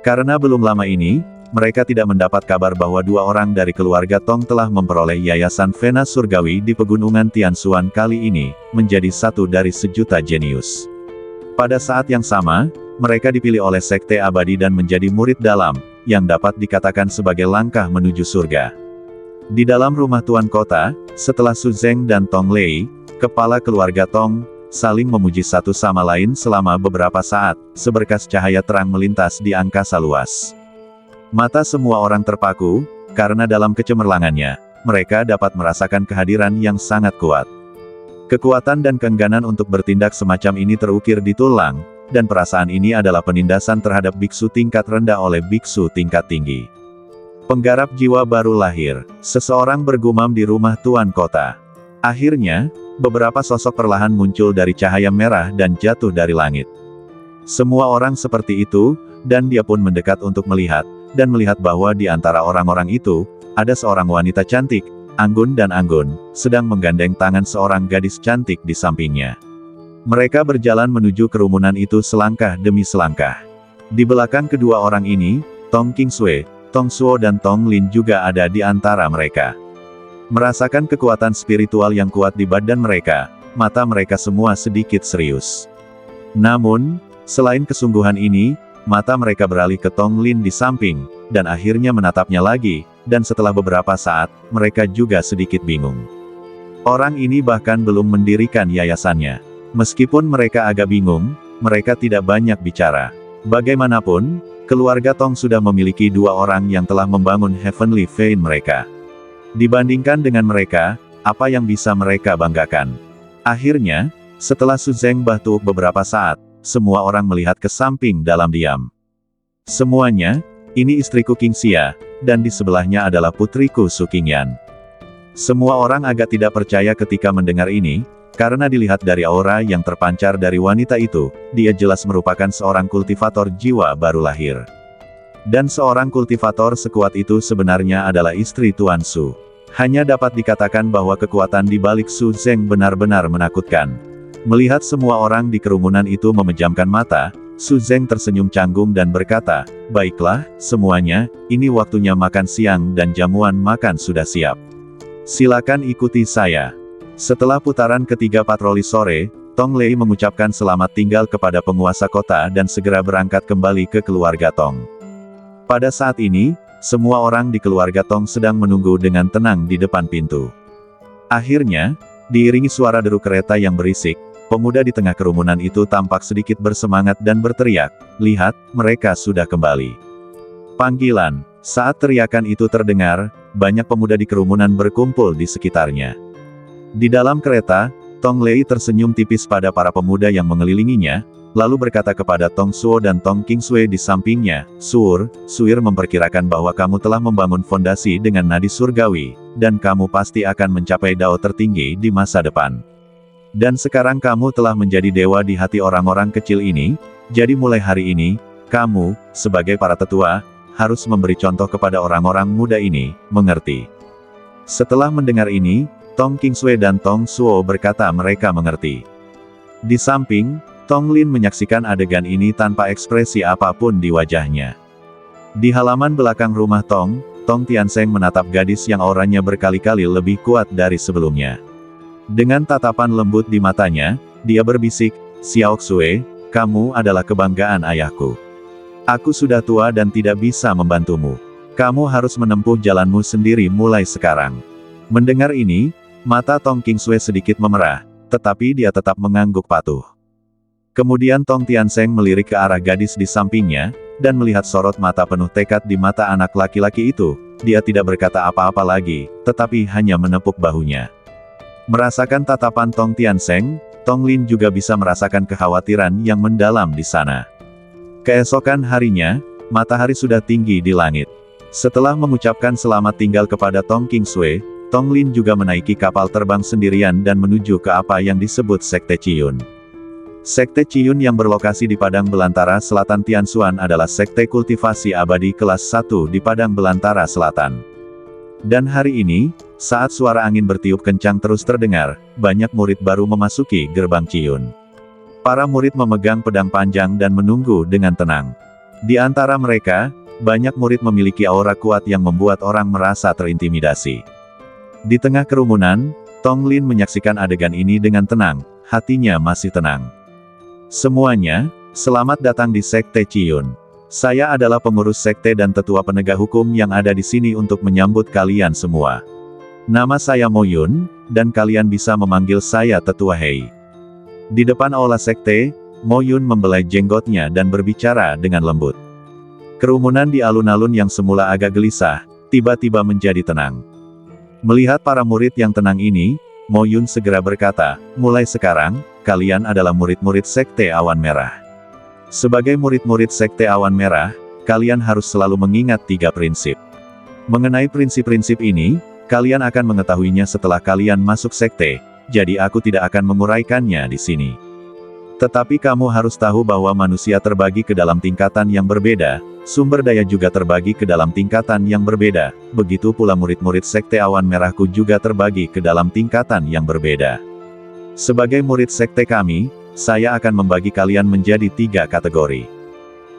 Karena belum lama ini, mereka tidak mendapat kabar bahwa 2 orang dari keluarga Tong telah memperoleh Yayasan Vena Surgawi di Pegunungan Tianshuan kali ini, menjadi satu dari sejuta jenius. Pada saat yang sama, mereka dipilih oleh Sekte Abadi dan menjadi murid dalam, yang dapat dikatakan sebagai langkah menuju surga. Di dalam rumah tuan kota, setelah Su Zeng dan Tong Lei, kepala keluarga Tong, saling memuji satu sama lain selama beberapa saat, seberkas cahaya terang melintas di angkasa luas. Mata semua orang terpaku, karena dalam kecemerlangannya, mereka dapat merasakan kehadiran yang sangat kuat. Kekuatan dan keengganan untuk bertindak semacam ini terukir di tulang, dan perasaan ini adalah penindasan terhadap biksu tingkat rendah oleh biksu tingkat tinggi. Penggarap jiwa baru lahir, seseorang bergumam di rumah tuan kota. Akhirnya, beberapa sosok perlahan muncul dari cahaya merah dan jatuh dari langit. Semua orang seperti itu, dan dia pun mendekat untuk melihat, dan melihat bahwa di antara orang-orang itu, ada seorang wanita cantik, anggun dan anggun, sedang menggandeng tangan seorang gadis cantik di sampingnya. Mereka berjalan menuju kerumunan itu selangkah demi selangkah. Di belakang kedua orang ini, Tong Qingsui, Tong Suo dan Tong Lin juga ada di antara mereka. Merasakan kekuatan spiritual yang kuat di badan mereka, mata mereka semua sedikit serius. Namun, selain kesungguhan ini, mata mereka beralih ke Tong Lin di samping, dan akhirnya menatapnya lagi, dan setelah beberapa saat, mereka juga sedikit bingung. Orang ini bahkan belum mendirikan yayasannya. Meskipun mereka agak bingung, mereka tidak banyak bicara. Bagaimanapun, keluarga Tong sudah memiliki 2 orang yang telah membangun Heavenly Vein mereka. Dibandingkan dengan mereka, apa yang bisa mereka banggakan? Akhirnya, setelah Su Zeng batuk beberapa saat, semua orang melihat ke samping dalam diam. Semuanya, ini istriku Qingxia, dan di sebelahnya adalah putriku Su Qingyan. Semua orang agak tidak percaya ketika mendengar ini, karena dilihat dari aura yang terpancar dari wanita itu, dia jelas merupakan seorang kultivator jiwa baru lahir. Dan seorang kultivator sekuat itu sebenarnya adalah istri Tuan Su. Hanya dapat dikatakan bahwa kekuatan di balik Su Zeng benar-benar menakutkan. Melihat semua orang di kerumunan itu memejamkan mata, Su Zeng tersenyum canggung dan berkata, "Baiklah, semuanya, ini waktunya makan siang dan jamuan makan sudah siap. Silakan ikuti saya." Setelah putaran ketiga patroli sore, Tong Lei mengucapkan selamat tinggal kepada penguasa kota dan segera berangkat kembali ke keluarga Tong. Pada saat ini, semua orang di keluarga Tong sedang menunggu dengan tenang di depan pintu. Akhirnya, diiringi suara deru kereta yang berisik, pemuda di tengah kerumunan itu tampak sedikit bersemangat dan berteriak, "Lihat, mereka sudah kembali." Panggilan. Saat teriakan itu terdengar, banyak pemuda di kerumunan berkumpul di sekitarnya. Di dalam kereta, Tong Lei tersenyum tipis pada para pemuda yang mengelilinginya, lalu berkata kepada Tong Suo dan Tong Qingsui di sampingnya, Suir memperkirakan bahwa kamu telah membangun fondasi dengan nadi surgawi, dan kamu pasti akan mencapai dao tertinggi di masa depan. Dan sekarang kamu telah menjadi dewa di hati orang-orang kecil ini, jadi mulai hari ini, kamu, sebagai para tetua, harus memberi contoh kepada orang-orang muda ini, mengerti?" Setelah mendengar ini, Tong Qingsui dan Tong Suo berkata mereka mengerti. Di samping, Tong Lin menyaksikan adegan ini tanpa ekspresi apapun di wajahnya. Di halaman belakang rumah Tong, Tong Tiansheng menatap gadis yang auranya berkali-kali lebih kuat dari sebelumnya. Dengan tatapan lembut di matanya, dia berbisik, "Xiao Xue, kamu adalah kebanggaan ayahku. Aku sudah tua dan tidak bisa membantumu. Kamu harus menempuh jalanmu sendiri mulai sekarang. Mendengar ini, mata Tong Qingsui sedikit memerah, tetapi dia tetap mengangguk patuh. Kemudian Tong Tiansheng melirik ke arah gadis di sampingnya, dan melihat sorot mata penuh tekad di mata anak laki-laki itu. Dia tidak berkata apa-apa lagi, tetapi hanya menepuk bahunya. Merasakan tatapan Tong Tiansheng, Tong Lin juga bisa merasakan kekhawatiran yang mendalam di sana. Keesokan harinya, matahari sudah tinggi di langit. Setelah mengucapkan selamat tinggal kepada Tong Qingsui, Tong Lin juga menaiki kapal terbang sendirian dan menuju ke apa yang disebut Sekte Qiyun. Sekte Qiyun yang berlokasi di Padang Belantara Selatan Tianshuan adalah sekte kultivasi abadi kelas 1 di Padang Belantara Selatan. Dan hari ini, saat suara angin bertiup kencang terus terdengar, banyak murid baru memasuki gerbang Qiyun. Para murid memegang pedang panjang dan menunggu dengan tenang. Di antara mereka, banyak murid memiliki aura kuat yang membuat orang merasa terintimidasi. Di tengah kerumunan, Tong Lin menyaksikan adegan ini dengan tenang, hatinya masih tenang. Semuanya, selamat datang di Sekte Qiyun. Saya adalah pengurus sekte dan tetua penegak hukum yang ada di sini untuk menyambut kalian semua. Nama saya Mo Yun, dan kalian bisa memanggil saya Tetua Hei. Di depan aula sekte, Mo Yun membelai jenggotnya dan berbicara dengan lembut. Kerumunan di alun-alun yang semula agak gelisah, tiba-tiba menjadi tenang. Melihat para murid yang tenang ini, Mo Yun segera berkata, mulai sekarang, kalian adalah murid-murid Sekte Awan Merah. Sebagai murid-murid Sekte Awan Merah, kalian harus selalu mengingat 3 prinsip. Mengenai prinsip-prinsip ini, kalian akan mengetahuinya setelah kalian masuk sekte, jadi aku tidak akan menguraikannya di sini. Tetapi kamu harus tahu bahwa manusia terbagi ke dalam tingkatan yang berbeda, sumber daya juga terbagi ke dalam tingkatan yang berbeda, begitu pula murid-murid Sekte Awan Merahku juga terbagi ke dalam tingkatan yang berbeda. Sebagai murid sekte kami, saya akan membagi kalian menjadi 3 kategori.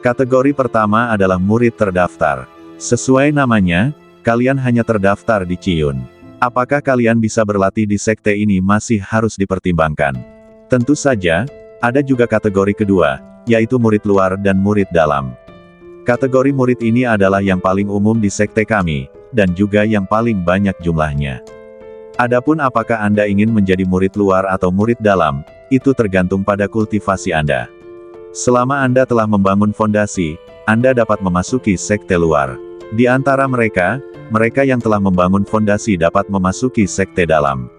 Kategori pertama adalah murid terdaftar. Sesuai namanya, kalian hanya terdaftar di Qiyun. Apakah kalian bisa berlatih di sekte ini masih harus dipertimbangkan. Tentu saja, ada juga kategori kedua, yaitu murid luar dan murid dalam. Kategori murid ini adalah yang paling umum di sekte kami, dan juga yang paling banyak jumlahnya. Adapun apakah Anda ingin menjadi murid luar atau murid dalam, itu tergantung pada kultivasi Anda. Selama Anda telah membangun fondasi, Anda dapat memasuki sekte luar. Di antara mereka, mereka yang telah membangun fondasi dapat memasuki sekte dalam.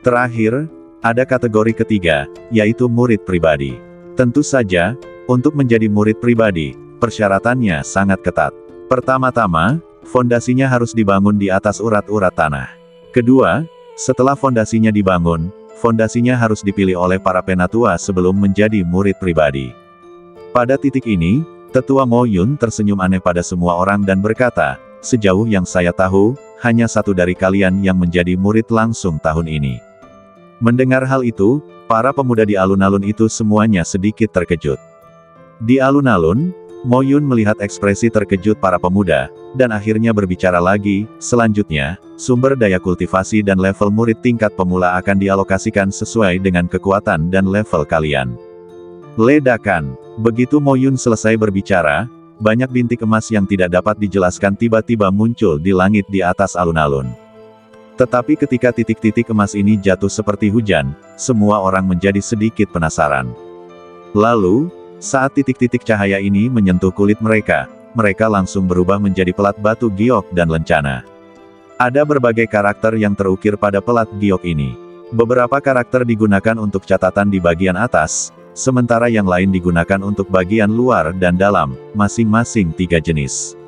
Terakhir, ada kategori ketiga, yaitu murid pribadi. Tentu saja, untuk menjadi murid pribadi, persyaratannya sangat ketat. Pertama-tama, fondasinya harus dibangun di atas urat-urat tanah. Kedua, setelah fondasinya dibangun, fondasinya harus dipilih oleh para penatua sebelum menjadi murid pribadi. Pada titik ini, Tetua Mo Yun tersenyum aneh pada semua orang dan berkata, sejauh yang saya tahu, hanya 1 dari kalian yang menjadi murid langsung tahun ini. Mendengar hal itu, para pemuda di alun-alun itu semuanya sedikit terkejut. Di alun-alun, Mo Yun melihat ekspresi terkejut para pemuda, dan akhirnya berbicara lagi, selanjutnya, sumber daya kultivasi dan level murid tingkat pemula akan dialokasikan sesuai dengan kekuatan dan level kalian. Ledakan. Begitu Mo Yun selesai berbicara, banyak bintik emas yang tidak dapat dijelaskan tiba-tiba muncul di langit di atas alun-alun. Tetapi ketika titik-titik emas ini jatuh seperti hujan, semua orang menjadi sedikit penasaran. Lalu, saat titik-titik cahaya ini menyentuh kulit mereka, mereka langsung berubah menjadi pelat batu giok dan lencana. Ada berbagai karakter yang terukir pada pelat giok ini. Beberapa karakter digunakan untuk catatan di bagian atas, sementara yang lain digunakan untuk bagian luar dan dalam, masing-masing 3 jenis.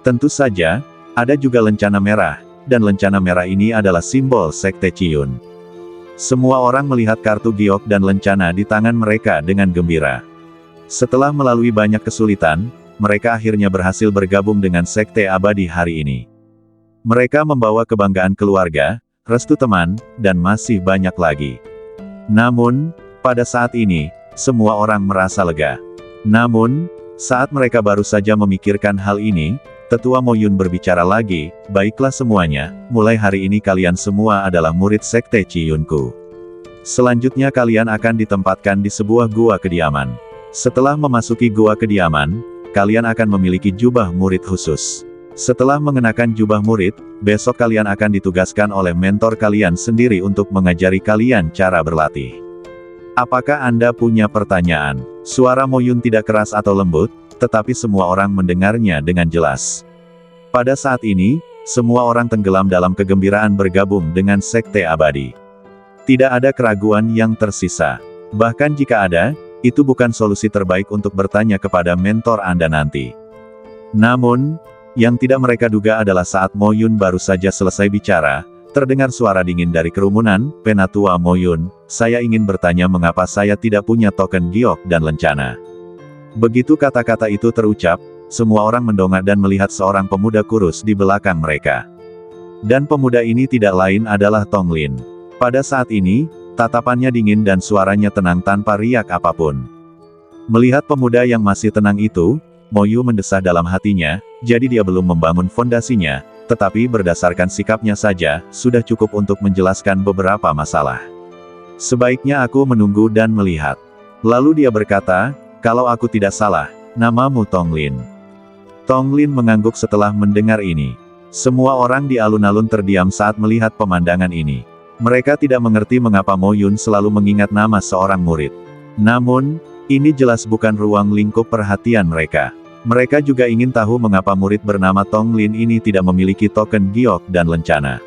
Tentu saja, ada juga lencana merah, dan lencana merah ini adalah simbol Sekte Qiyun. Semua orang melihat kartu giok dan lencana di tangan mereka dengan gembira. Setelah melalui banyak kesulitan, mereka akhirnya berhasil bergabung dengan Sekte Abadi hari ini. Mereka membawa kebanggaan keluarga, restu teman, dan masih banyak lagi. Namun, pada saat ini, semua orang merasa lega. Namun, saat mereka baru saja memikirkan hal ini, Tetua Mo Yun berbicara lagi, baiklah semuanya, mulai hari ini kalian semua adalah murid Sekte Qiyunku. Selanjutnya kalian akan ditempatkan di sebuah gua kediaman. Setelah memasuki gua kediaman, kalian akan memiliki jubah murid khusus. Setelah mengenakan jubah murid, besok kalian akan ditugaskan oleh mentor kalian sendiri untuk mengajari kalian cara berlatih. Apakah Anda punya pertanyaan? Suara Mo Yun tidak keras atau lembut, tetapi semua orang mendengarnya dengan jelas. Pada saat ini, semua orang tenggelam dalam kegembiraan bergabung dengan Sekte Abadi. Tidak ada keraguan yang tersisa. Bahkan jika ada, itu bukan solusi terbaik untuk bertanya kepada mentor Anda nanti. Namun, yang tidak mereka duga adalah saat Mo Yun baru saja selesai bicara, terdengar suara dingin dari kerumunan. "Penatua Mo Yun, saya ingin bertanya mengapa saya tidak punya token giok dan lencana." Begitu kata-kata itu terucap, semua orang mendongak dan melihat seorang pemuda kurus di belakang mereka. Dan pemuda ini tidak lain adalah Tong Lin. Pada saat ini, tatapannya dingin dan suaranya tenang tanpa riak apapun. Melihat pemuda yang masih tenang itu, Mo Yu mendesah dalam hatinya, jadi dia belum membangun fondasinya, tetapi berdasarkan sikapnya saja, sudah cukup untuk menjelaskan beberapa masalah. "Sebaiknya aku menunggu dan melihat." Lalu dia berkata, "Kalau aku tidak salah, namamu Tong Lin." Tong Lin mengangguk setelah mendengar ini. Semua orang di alun-alun terdiam saat melihat pemandangan ini. Mereka tidak mengerti mengapa Mo Yun selalu mengingat nama seorang murid. Namun, ini jelas bukan ruang lingkup perhatian mereka. Mereka juga ingin tahu mengapa murid bernama Tong Lin ini tidak memiliki token giok dan lencana.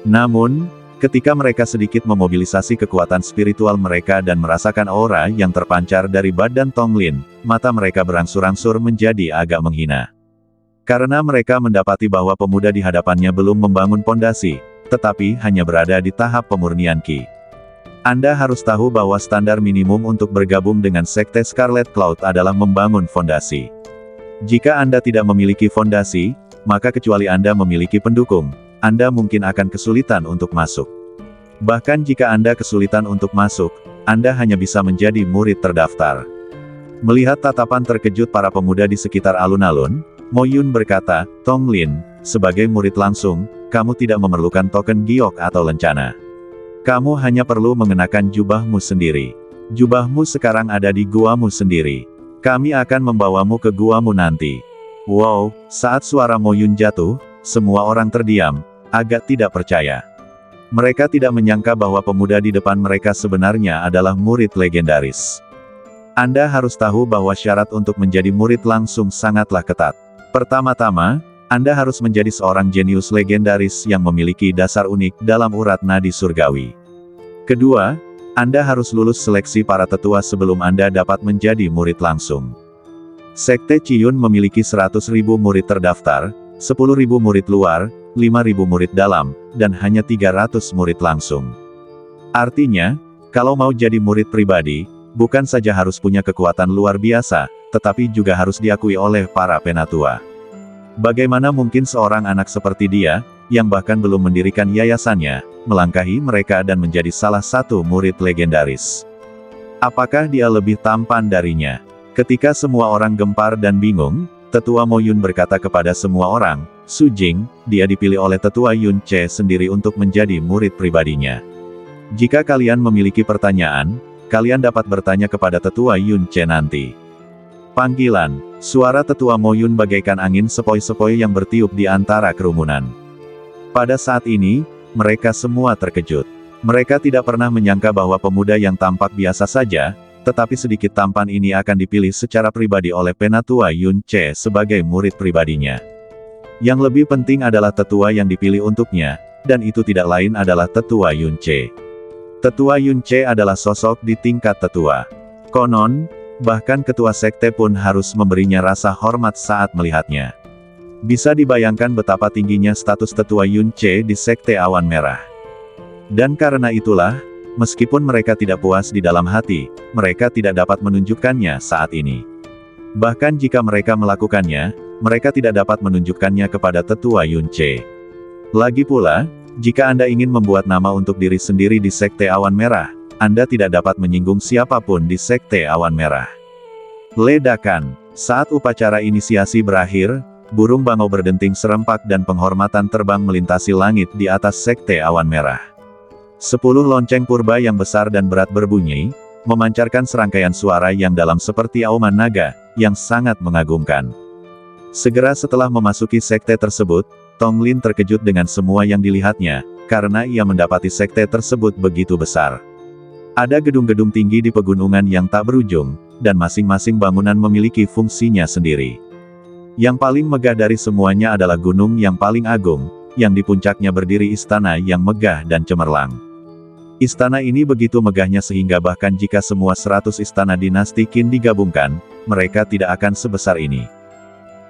Namun, ketika mereka sedikit memobilisasi kekuatan spiritual mereka dan merasakan aura yang terpancar dari badan Tong Lin, mata mereka berangsur-angsur menjadi agak menghina. Karena mereka mendapati bahwa pemuda di hadapannya belum membangun pondasi, tetapi hanya berada di tahap pemurnian Qi. Anda harus tahu bahwa standar minimum untuk bergabung dengan Sekte Scarlet Cloud adalah membangun fondasi. Jika Anda tidak memiliki fondasi, maka kecuali Anda memiliki pendukung, Anda mungkin akan kesulitan untuk masuk. Bahkan jika Anda kesulitan untuk masuk, Anda hanya bisa menjadi murid terdaftar. Melihat tatapan terkejut para pemuda di sekitar alun-alun, Mo Yun berkata, "Tong Lin, sebagai murid langsung, kamu tidak memerlukan token giok atau lencana. Kamu hanya perlu mengenakan jubahmu sendiri. Jubahmu sekarang ada di guamu sendiri. Kami akan membawamu ke guamu nanti." Wow, saat suara Mo Yun jatuh, semua orang terdiam, agak tidak percaya. Mereka tidak menyangka bahwa pemuda di depan mereka sebenarnya adalah murid legendaris. Anda harus tahu bahwa syarat untuk menjadi murid langsung sangatlah ketat. Pertama-tama, Anda harus menjadi seorang jenius legendaris yang memiliki dasar unik dalam urat nadi surgawi. Kedua, Anda harus lulus seleksi para tetua sebelum Anda dapat menjadi murid langsung. Sekte Qiyun memiliki 100.000 murid terdaftar, 10.000 murid luar, 5.000 murid dalam, dan hanya 300 murid langsung. Artinya, kalau mau jadi murid pribadi, bukan saja harus punya kekuatan luar biasa, tetapi juga harus diakui oleh para penatua. Bagaimana mungkin seorang anak seperti dia, yang bahkan belum mendirikan yayasannya, melangkahi mereka dan menjadi salah satu murid legendaris? Apakah dia lebih tampan darinya? Ketika semua orang gempar dan bingung, Tetua Mo Yun berkata kepada semua orang, "Su Jing, dia dipilih oleh Tetua Yun Che sendiri untuk menjadi murid pribadinya. Jika kalian memiliki pertanyaan, kalian dapat bertanya kepada Tetua Yun Che nanti." Panggilan, suara Tetua Mo Yun bagaikan angin sepoi-sepoi yang bertiup di antara kerumunan. Pada saat ini, mereka semua terkejut. Mereka tidak pernah menyangka bahwa pemuda yang tampak biasa saja, tetapi sedikit tampan ini akan dipilih secara pribadi oleh Penatua Yun Che sebagai murid pribadinya. Yang lebih penting adalah tetua yang dipilih untuknya, dan itu tidak lain adalah Tetua Yun Che. Tetua Yun Che adalah sosok di tingkat tetua. Konon, bahkan ketua sekte pun harus memberinya rasa hormat saat melihatnya. Bisa dibayangkan betapa tingginya status Tetua Yun Che di Sekte Awan Merah. Dan karena itulah, meskipun mereka tidak puas di dalam hati, mereka tidak dapat menunjukkannya saat ini. Bahkan jika mereka melakukannya, mereka tidak dapat menunjukkannya kepada Tetua Yun Che. Lagi pula, jika Anda ingin membuat nama untuk diri sendiri di Sekte Awan Merah, Anda tidak dapat menyinggung siapapun di Sekte Awan Merah. Ledakan. Saat upacara inisiasi berakhir, burung bangau berdenting serempak dan penghormatan terbang melintasi langit di atas Sekte Awan Merah. 10 lonceng purba yang besar dan berat berbunyi, memancarkan serangkaian suara yang dalam seperti auman naga, yang sangat mengagumkan. Segera setelah memasuki sekte tersebut, Tong Lin terkejut dengan semua yang dilihatnya, karena ia mendapati sekte tersebut begitu besar. Ada gedung-gedung tinggi di pegunungan yang tak berujung, dan masing-masing bangunan memiliki fungsinya sendiri. Yang paling megah dari semuanya adalah gunung yang paling agung, yang di puncaknya berdiri istana yang megah dan cemerlang. Istana ini begitu megahnya sehingga bahkan jika semua 100 istana dinasti Qin digabungkan, mereka tidak akan sebesar ini.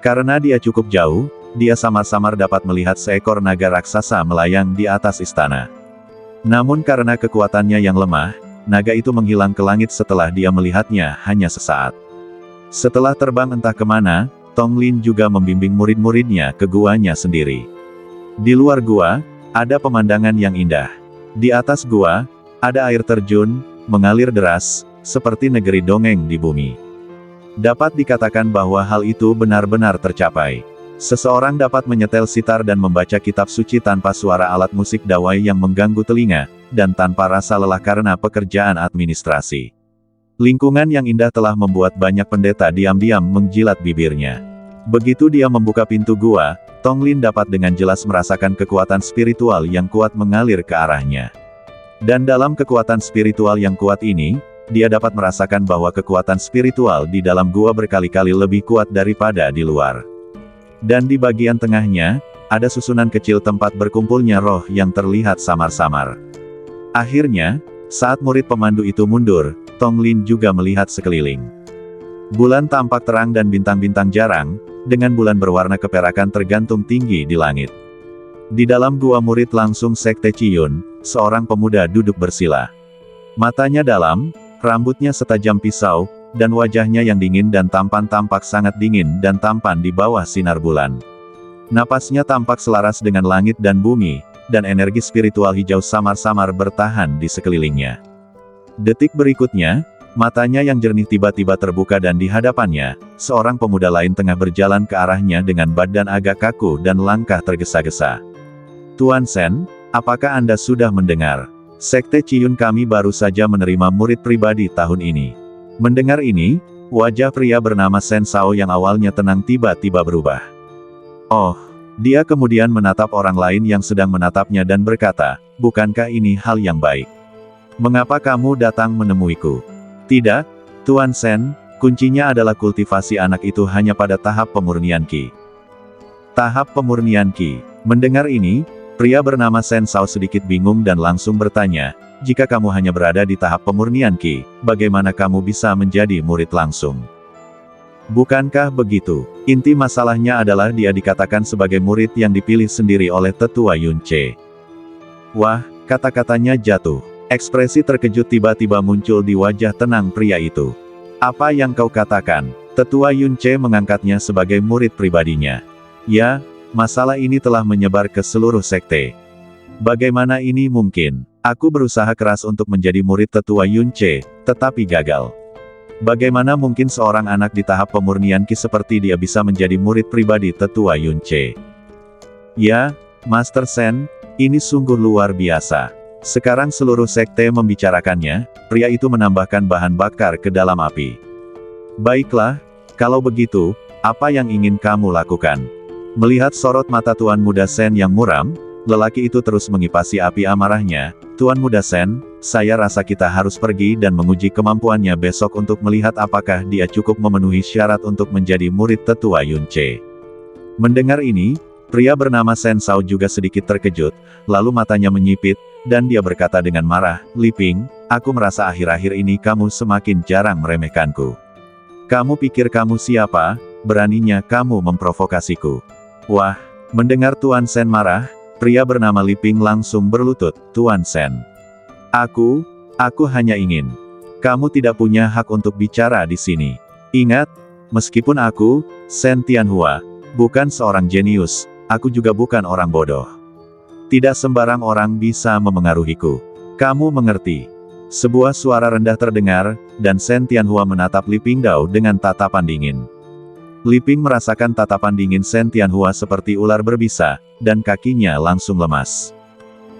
Karena dia cukup jauh, dia samar-samar dapat melihat seekor naga raksasa melayang di atas istana. Namun karena kekuatannya yang lemah, naga itu menghilang ke langit setelah dia melihatnya hanya sesaat. Setelah terbang entah kemana, Tong Lin juga membimbing murid-muridnya ke guanya sendiri. Di luar gua, ada pemandangan yang indah. Di atas gua, ada air terjun, mengalir deras, seperti negeri dongeng di bumi. Dapat dikatakan bahwa hal itu benar-benar tercapai. Seseorang dapat menyetel sitar dan membaca kitab suci tanpa suara alat musik dawai yang mengganggu telinga, dan tanpa rasa lelah karena pekerjaan administrasi. Lingkungan yang indah telah membuat banyak pendeta diam-diam menjilat bibirnya. Begitu dia membuka pintu gua, Tong Lin dapat dengan jelas merasakan kekuatan spiritual yang kuat mengalir ke arahnya. Dan dalam kekuatan spiritual yang kuat ini, dia dapat merasakan bahwa kekuatan spiritual di dalam gua berkali-kali lebih kuat daripada di luar. Dan di bagian tengahnya, ada susunan kecil tempat berkumpulnya roh yang terlihat samar-samar. Akhirnya, saat murid pemandu itu mundur, Tong Lin juga melihat sekeliling. Bulan tampak terang dan bintang-bintang jarang, dengan bulan berwarna keperakan tergantung tinggi di langit. Di dalam gua murid langsung sekte Ciyun, seorang pemuda duduk bersila. Matanya dalam, rambutnya setajam pisau, dan wajahnya yang dingin dan tampan tampak sangat dingin dan tampan di bawah sinar bulan. Napasnya tampak selaras dengan langit dan bumi, dan energi spiritual hijau samar-samar bertahan di sekelilingnya. Detik berikutnya, matanya yang jernih tiba-tiba terbuka dan di hadapannya, seorang pemuda lain tengah berjalan ke arahnya dengan badan agak kaku dan langkah tergesa-gesa. Tuan Sen, apakah Anda sudah mendengar? Sekte Ciyun kami baru saja menerima murid pribadi tahun ini. Mendengar ini, wajah pria bernama Sen Sao yang awalnya tenang tiba-tiba berubah. Oh, dia kemudian menatap orang lain yang sedang menatapnya dan berkata, bukankah ini hal yang baik? Mengapa kamu datang menemuiku? Tidak, Tuan Sen, kuncinya adalah kultivasi anak itu hanya pada tahap pemurnian Qi. Tahap pemurnian Qi. Mendengar ini, pria bernama Sen Sao sedikit bingung dan langsung bertanya, jika kamu hanya berada di tahap pemurnian Qi, bagaimana kamu bisa menjadi murid langsung? Bukankah begitu? Inti masalahnya adalah dia dikatakan sebagai murid yang dipilih sendiri oleh Tetua Yun Ce. Wah, kata-katanya jatuh. Ekspresi terkejut tiba-tiba muncul di wajah tenang pria itu. Apa yang kau katakan? Tetua Yun Ce mengangkatnya sebagai murid pribadinya. Ya, masalah ini telah menyebar ke seluruh sekte. Bagaimana ini mungkin? Aku berusaha keras untuk menjadi murid Tetua Yun Ce, tetapi gagal. Bagaimana mungkin seorang anak di tahap pemurnian Qi seperti dia bisa menjadi murid pribadi Tetua Yun Ce? Ya, Master Sen, ini sungguh luar biasa. Sekarang seluruh sekte membicarakannya, pria itu menambahkan bahan bakar ke dalam api. Baiklah, kalau begitu, apa yang ingin kamu lakukan? Melihat sorot mata Tuan Muda Sen yang muram, lelaki itu terus mengipasi api amarahnya. Tuan Muda Sen, saya rasa kita harus pergi dan menguji kemampuannya besok untuk melihat apakah dia cukup memenuhi syarat untuk menjadi murid Tetua Yun Ce. Mendengar ini, pria bernama Sen Sao juga sedikit terkejut, lalu matanya menyipit, dan dia berkata dengan marah, Li Ping, aku merasa akhir-akhir ini kamu semakin jarang meremehkanku. Kamu pikir kamu siapa? Beraninya kamu memprovokasiku. Wah, mendengar Tuan Sen marah, pria bernama Li Ping langsung berlutut, Tuan Sen. Aku hanya ingin. Kamu tidak punya hak untuk bicara di sini. Ingat, meskipun aku, Sen Tianhua, bukan seorang jenius, aku juga bukan orang bodoh. Tidak sembarang orang bisa memengaruhiku. Kamu mengerti? Sebuah suara rendah terdengar, dan Sen Tianhua menatap Li Pingdao dengan tatapan dingin. Li Ping merasakan tatapan dingin Sen Tianhua seperti ular berbisa, dan kakinya langsung lemas.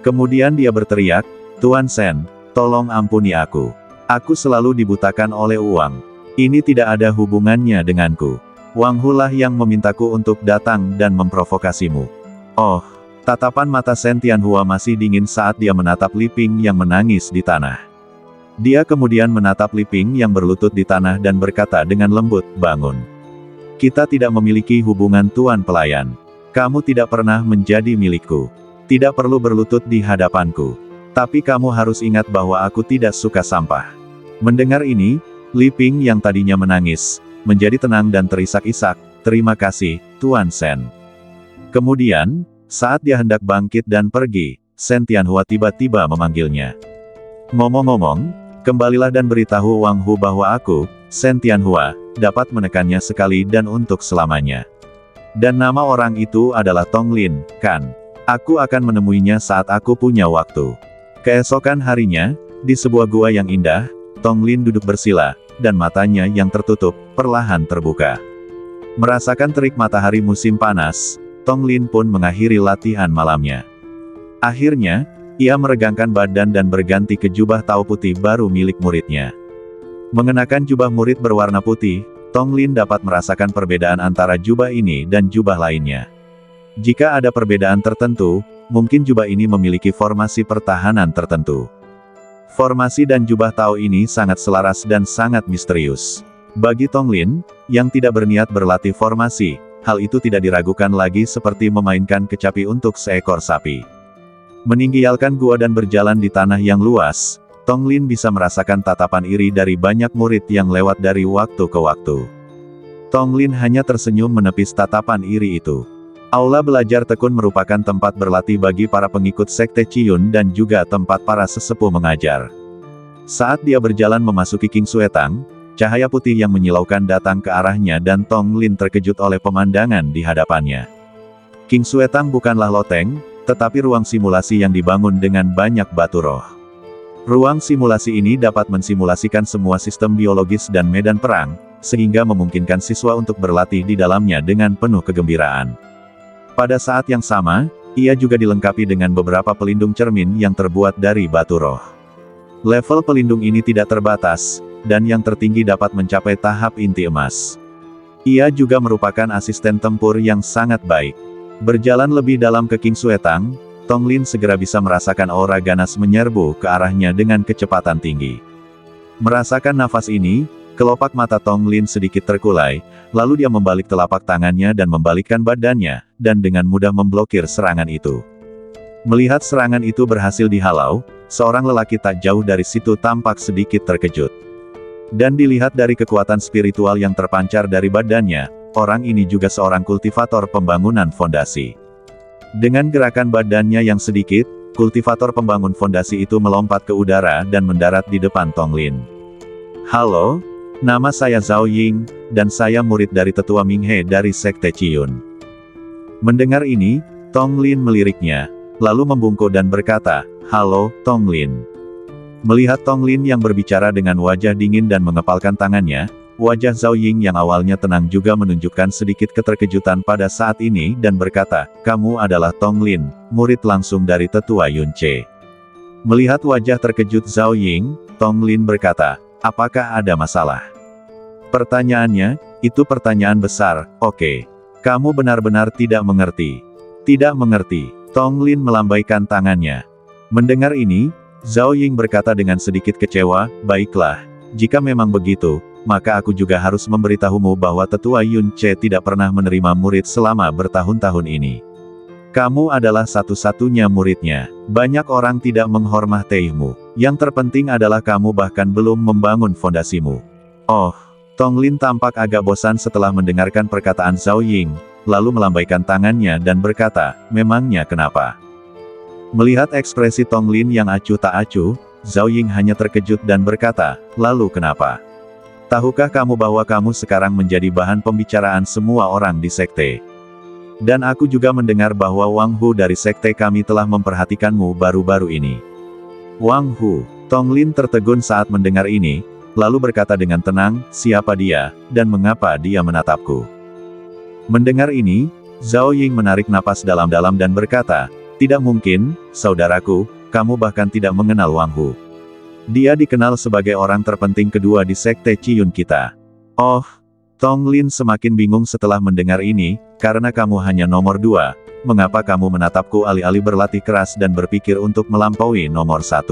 Kemudian dia berteriak, Tuan Sen, tolong ampuni aku. Aku selalu dibutakan oleh uang. Ini tidak ada hubungannya denganku. Wang Hu lah yang memintaku untuk datang dan memprovokasimu. Oh, tatapan mata Shen Tianhua masih dingin saat dia menatap Li Ping yang menangis di tanah. Dia kemudian menatap Li Ping yang berlutut di tanah dan berkata dengan lembut, bangun. Kita tidak memiliki hubungan tuan pelayan. Kamu tidak pernah menjadi milikku. Tidak perlu berlutut di hadapanku. Tapi kamu harus ingat bahwa aku tidak suka sampah. Mendengar ini, Li Ping yang tadinya menangis, menjadi tenang dan terisak-isak. Terima kasih, Tuan Shen. Kemudian, saat dia hendak bangkit dan pergi, Shen Tianhua tiba-tiba memanggilnya. Ngomong-ngomong, kembalilah dan beritahu Wang Hu bahwa aku, Shen Tianhua, dapat menekannya sekali dan untuk selamanya. Dan nama orang itu adalah Tong Lin, kan? Aku akan menemuinya saat aku punya waktu. Keesokan harinya, di sebuah gua yang indah, Tong Lin duduk bersila, dan matanya yang tertutup, perlahan terbuka. Merasakan terik matahari musim panas, Tong Lin pun mengakhiri latihan malamnya. Akhirnya, ia meregangkan badan dan berganti ke jubah tau putih baru milik muridnya. Mengenakan jubah murid berwarna putih, Tong Lin dapat merasakan perbedaan antara jubah ini dan jubah lainnya. Jika ada perbedaan tertentu, mungkin jubah ini memiliki formasi pertahanan tertentu. Formasi dan jubah Tao ini sangat selaras dan sangat misterius. Bagi Tong Lin, yang tidak berniat berlatih formasi, hal itu tidak diragukan lagi seperti memainkan kecapi untuk seekor sapi. Meninggalkan gua dan berjalan di tanah yang luas, Tong Lin bisa merasakan tatapan iri dari banyak murid yang lewat dari waktu ke waktu. Tong Lin hanya tersenyum menepis tatapan iri itu. Aula belajar tekun merupakan tempat berlatih bagi para pengikut Sekte Qiyun dan juga tempat para sesepuh mengajar. Saat dia berjalan memasuki King Suetang, cahaya putih yang menyilaukan datang ke arahnya dan Tong Lin terkejut oleh pemandangan di hadapannya. King Suetang bukanlah loteng, tetapi ruang simulasi yang dibangun dengan banyak batu roh. Ruang simulasi ini dapat mensimulasikan semua sistem biologis dan medan perang, sehingga memungkinkan siswa untuk berlatih di dalamnya dengan penuh kegembiraan. Pada saat yang sama, ia juga dilengkapi dengan beberapa pelindung cermin yang terbuat dari batu roh. Level pelindung ini tidak terbatas, dan yang tertinggi dapat mencapai tahap inti emas. Ia juga merupakan asisten tempur yang sangat baik. Berjalan lebih dalam ke King Suetang, Tong Lin segera bisa merasakan aura ganas menyerbu ke arahnya dengan kecepatan tinggi. Merasakan nafas ini, kelopak mata Tong Lin sedikit terkulai, lalu dia membalik telapak tangannya dan membalikkan badannya, dan dengan mudah memblokir serangan itu. Melihat serangan itu berhasil dihalau, seorang lelaki tak jauh dari situ tampak sedikit terkejut. Dan dilihat dari kekuatan spiritual yang terpancar dari badannya, orang ini juga seorang kultivator pembangunan fondasi. Dengan gerakan badannya yang sedikit, kultivator pembangun fondasi itu melompat ke udara dan mendarat di depan Tong Lin. Halo? Nama saya Zhao Ying, dan saya murid dari Tetua Minghe dari Sekte Qiyun. Mendengar ini, Tong Lin meliriknya, lalu membungkuk dan berkata, Halo, Tong Lin. Melihat Tong Lin yang berbicara dengan wajah dingin dan mengepalkan tangannya, wajah Zhao Ying yang awalnya tenang juga menunjukkan sedikit keterkejutan pada saat ini dan berkata, kamu adalah Tong Lin, murid langsung dari Tetua Yun Ce. Melihat wajah terkejut Zhao Ying, Tong Lin berkata, apakah ada masalah? Pertanyaannya, itu pertanyaan besar, oke. Kamu benar-benar tidak mengerti. Tidak mengerti. Tong Lin melambaikan tangannya. Mendengar ini, Zhao Ying berkata dengan sedikit kecewa, baiklah, jika memang begitu, maka aku juga harus memberitahumu bahwa Tetua Yun Ce tidak pernah menerima murid selama bertahun-tahun ini. Kamu adalah satu-satunya muridnya. Banyak orang tidak menghormatimu. Yang terpenting adalah kamu bahkan belum membangun fondasimu. Oh, Tong Lin tampak agak bosan setelah mendengarkan perkataan Zhao Ying, lalu melambaikan tangannya dan berkata, memangnya kenapa? Melihat ekspresi Tong Lin yang acuh tak acuh, Zhao Ying hanya terkejut dan berkata, lalu kenapa? Tahukah kamu bahwa kamu sekarang menjadi bahan pembicaraan semua orang di sekte? Dan aku juga mendengar bahwa Wang Hu dari sekte kami telah memperhatikanmu baru-baru ini. Wang Hu. Tong Lin tertegun saat mendengar ini, lalu berkata dengan tenang, siapa dia, dan mengapa dia menatapku? Mendengar ini, Zhao Ying menarik napas dalam-dalam dan berkata, tidak mungkin, saudaraku, kamu bahkan tidak mengenal Wang Hu. Dia dikenal sebagai orang terpenting kedua di sekte Qiyun kita. Oh, Tong Lin semakin bingung setelah mendengar ini, karena kamu hanya nomor 2, mengapa kamu menatapku alih-alih berlatih keras dan berpikir untuk melampaui nomor 1?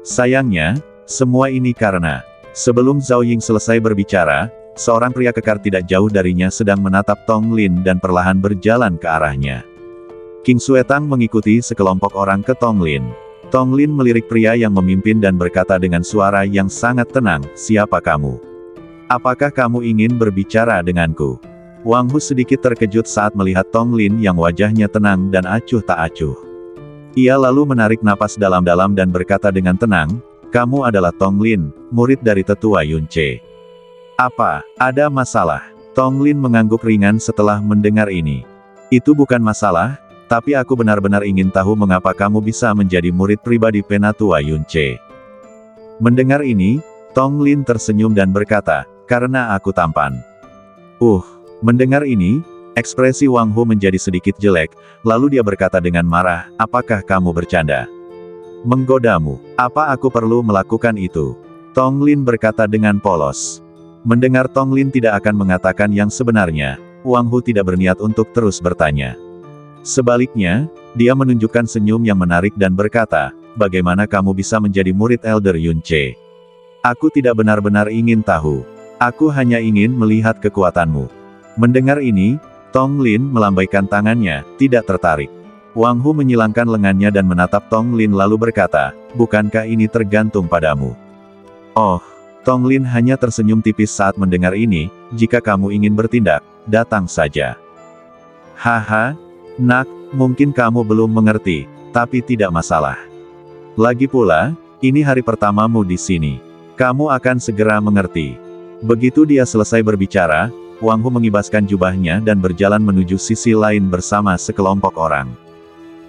Sayangnya, semua ini karena, sebelum Zhao Ying selesai berbicara, seorang pria kekar tidak jauh darinya sedang menatap Tong Lin dan perlahan berjalan ke arahnya. King Xuetang mengikuti sekelompok orang ke Tong Lin. Tong Lin melirik pria yang memimpin dan berkata dengan suara yang sangat tenang, "Siapa kamu? Apakah kamu ingin berbicara denganku?" Wang Hu sedikit terkejut saat melihat Tong Lin yang wajahnya tenang dan acuh tak acuh. Ia lalu menarik napas dalam-dalam dan berkata dengan tenang, "Kamu adalah Tong Lin, murid dari tetua Yun Ce. Apa, ada masalah?" Tong Lin mengangguk ringan setelah mendengar ini. "Itu bukan masalah, tapi aku benar-benar ingin tahu mengapa kamu bisa menjadi murid pribadi Penatua Yun Ce." Mendengar ini, Tong Lin tersenyum dan berkata, "Karena aku tampan." Mendengar ini, ekspresi Wang Hu menjadi sedikit jelek, lalu dia berkata dengan marah, "Apakah kamu bercanda? Menggodamu? Apa aku perlu melakukan itu?" Tong Lin berkata dengan polos. Mendengar Tong Lin tidak akan mengatakan yang sebenarnya, Wang Hu tidak berniat untuk terus bertanya. Sebaliknya, dia menunjukkan senyum yang menarik dan berkata, "Bagaimana kamu bisa menjadi murid Elder Yun Ce? Aku tidak benar-benar ingin tahu. Aku hanya ingin melihat kekuatanmu." Mendengar ini, Tong Lin melambaikan tangannya, tidak tertarik. Wang Hu menyilangkan lengannya dan menatap Tong Lin lalu berkata, "Bukankah ini tergantung padamu?" Tong Lin hanya tersenyum tipis saat mendengar ini, "Jika kamu ingin bertindak, datang saja." "Haha, nak, mungkin kamu belum mengerti, tapi tidak masalah. Lagi pula, ini hari pertamamu di sini. Kamu akan segera mengerti." Begitu dia selesai berbicara, Wang Hu mengibaskan jubahnya dan berjalan menuju sisi lain bersama sekelompok orang.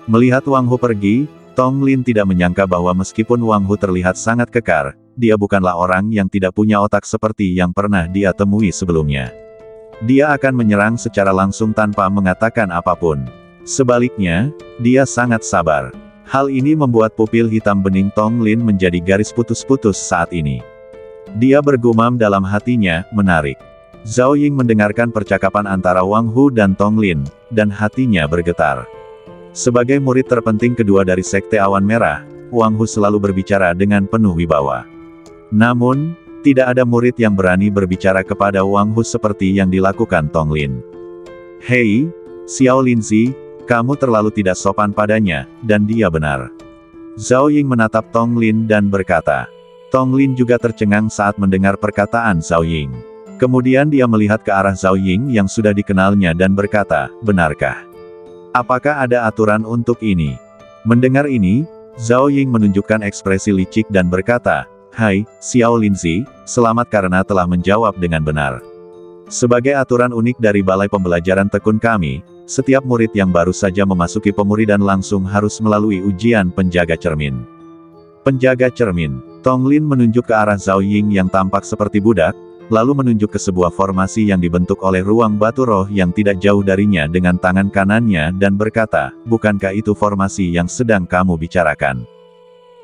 Melihat Wang Hu pergi, Tong Lin tidak menyangka bahwa meskipun Wang Hu terlihat sangat kekar, dia bukanlah orang yang tidak punya otak seperti yang pernah dia temui sebelumnya. Dia akan menyerang secara langsung tanpa mengatakan apapun. Sebaliknya, dia sangat sabar. Hal ini membuat pupil hitam bening Tong Lin menjadi garis putus-putus saat ini. Dia bergumam dalam hatinya, menarik. Zhao Ying mendengarkan percakapan antara Wang Hu dan Tong Lin, dan hatinya bergetar. Sebagai murid terpenting kedua dari Sekte Awan Merah, Wang Hu selalu berbicara dengan penuh wibawa. Namun, tidak ada murid yang berani berbicara kepada Wang Hu seperti yang dilakukan Tong Lin. "Hei, Xiao Linzi, kamu terlalu tidak sopan padanya," dan dia benar. Zhao Ying menatap Tong Lin dan berkata. Tong Lin juga tercengang saat mendengar perkataan Zhao Ying. Kemudian dia melihat ke arah Zhao Ying yang sudah dikenalnya dan berkata, "Benarkah? Apakah ada aturan untuk ini?" Mendengar ini, Zhao Ying menunjukkan ekspresi licik dan berkata, "Hai, Xiao Linzi, selamat karena telah menjawab dengan benar. Sebagai aturan unik dari Balai Pembelajaran Tekun kami, setiap murid yang baru saja memasuki pemuridan langsung harus melalui ujian penjaga cermin." Penjaga cermin. Tong Lin menunjuk ke arah Zhao Ying yang tampak seperti budak, lalu menunjuk ke sebuah formasi yang dibentuk oleh ruang batu roh yang tidak jauh darinya dengan tangan kanannya dan berkata, "Bukankah itu formasi yang sedang kamu bicarakan?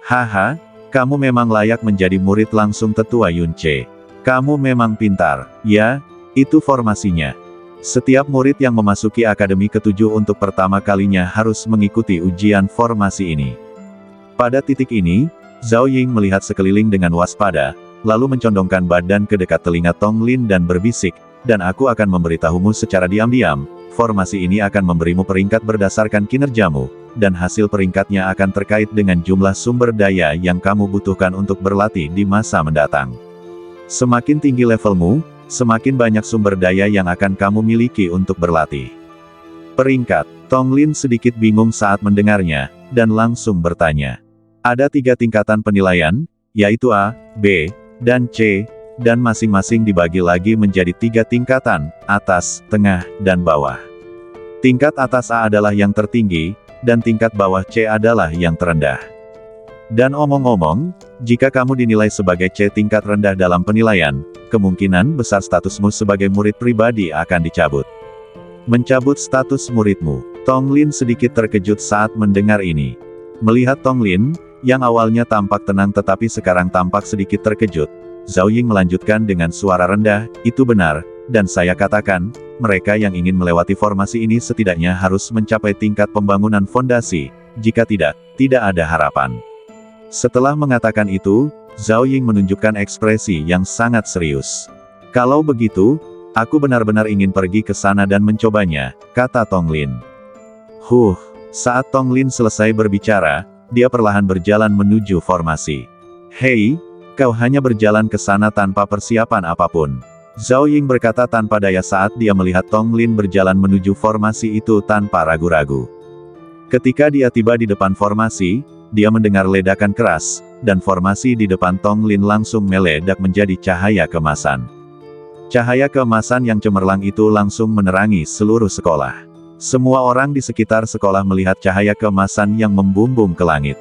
Haha, kamu memang layak menjadi murid langsung tetua Yun Ce. Kamu memang pintar. Ya, itu formasinya. Setiap murid yang memasuki Akademi ke-7 untuk pertama kalinya harus mengikuti ujian formasi ini." Pada titik ini, Zhao Ying melihat sekeliling dengan waspada, lalu mencondongkan badan ke dekat telinga Tong Lin dan berbisik, "Dan aku akan memberitahumu secara diam-diam, formasi ini akan memberimu peringkat berdasarkan kinerjamu, dan hasil peringkatnya akan terkait dengan jumlah sumber daya yang kamu butuhkan untuk berlatih di masa mendatang. Semakin tinggi levelmu, semakin banyak sumber daya yang akan kamu miliki untuk berlatih." Peringkat. Tong Lin sedikit bingung saat mendengarnya, dan langsung bertanya. Ada 3 tingkatan penilaian, yaitu A, B, dan C, dan masing-masing dibagi lagi menjadi 3 tingkatan, atas, tengah, dan bawah. Tingkat atas A adalah yang tertinggi, dan tingkat bawah C adalah yang terendah. Dan omong-omong, jika kamu dinilai sebagai C tingkat rendah dalam penilaian, kemungkinan besar statusmu sebagai murid pribadi akan dicabut. Mencabut status muridmu. Tong Lin sedikit terkejut saat mendengar ini. Melihat Tong Lin, yang awalnya tampak tenang tetapi sekarang tampak sedikit terkejut, Zhao Ying melanjutkan dengan suara rendah, itu benar, dan saya katakan, mereka yang ingin melewati formasi ini setidaknya harus mencapai tingkat pembangunan fondasi, jika tidak, tidak ada harapan. Setelah mengatakan itu, Zhao Ying menunjukkan ekspresi yang sangat serius. Kalau begitu, aku benar-benar ingin pergi ke sana dan mencobanya, kata Tong Lin. Saat Tong Lin selesai berbicara, dia perlahan berjalan menuju formasi. Hei, kau hanya berjalan ke sana tanpa persiapan apapun. Zhao Ying berkata tanpa daya saat dia melihat Tong Lin berjalan menuju formasi itu tanpa ragu-ragu. Ketika dia tiba di depan formasi, dia mendengar ledakan keras, dan formasi di depan Tong Lin langsung meledak menjadi cahaya keemasan. Cahaya keemasan yang cemerlang itu langsung menerangi seluruh sekolah. Semua orang di sekitar sekolah melihat cahaya keemasan yang membumbung ke langit.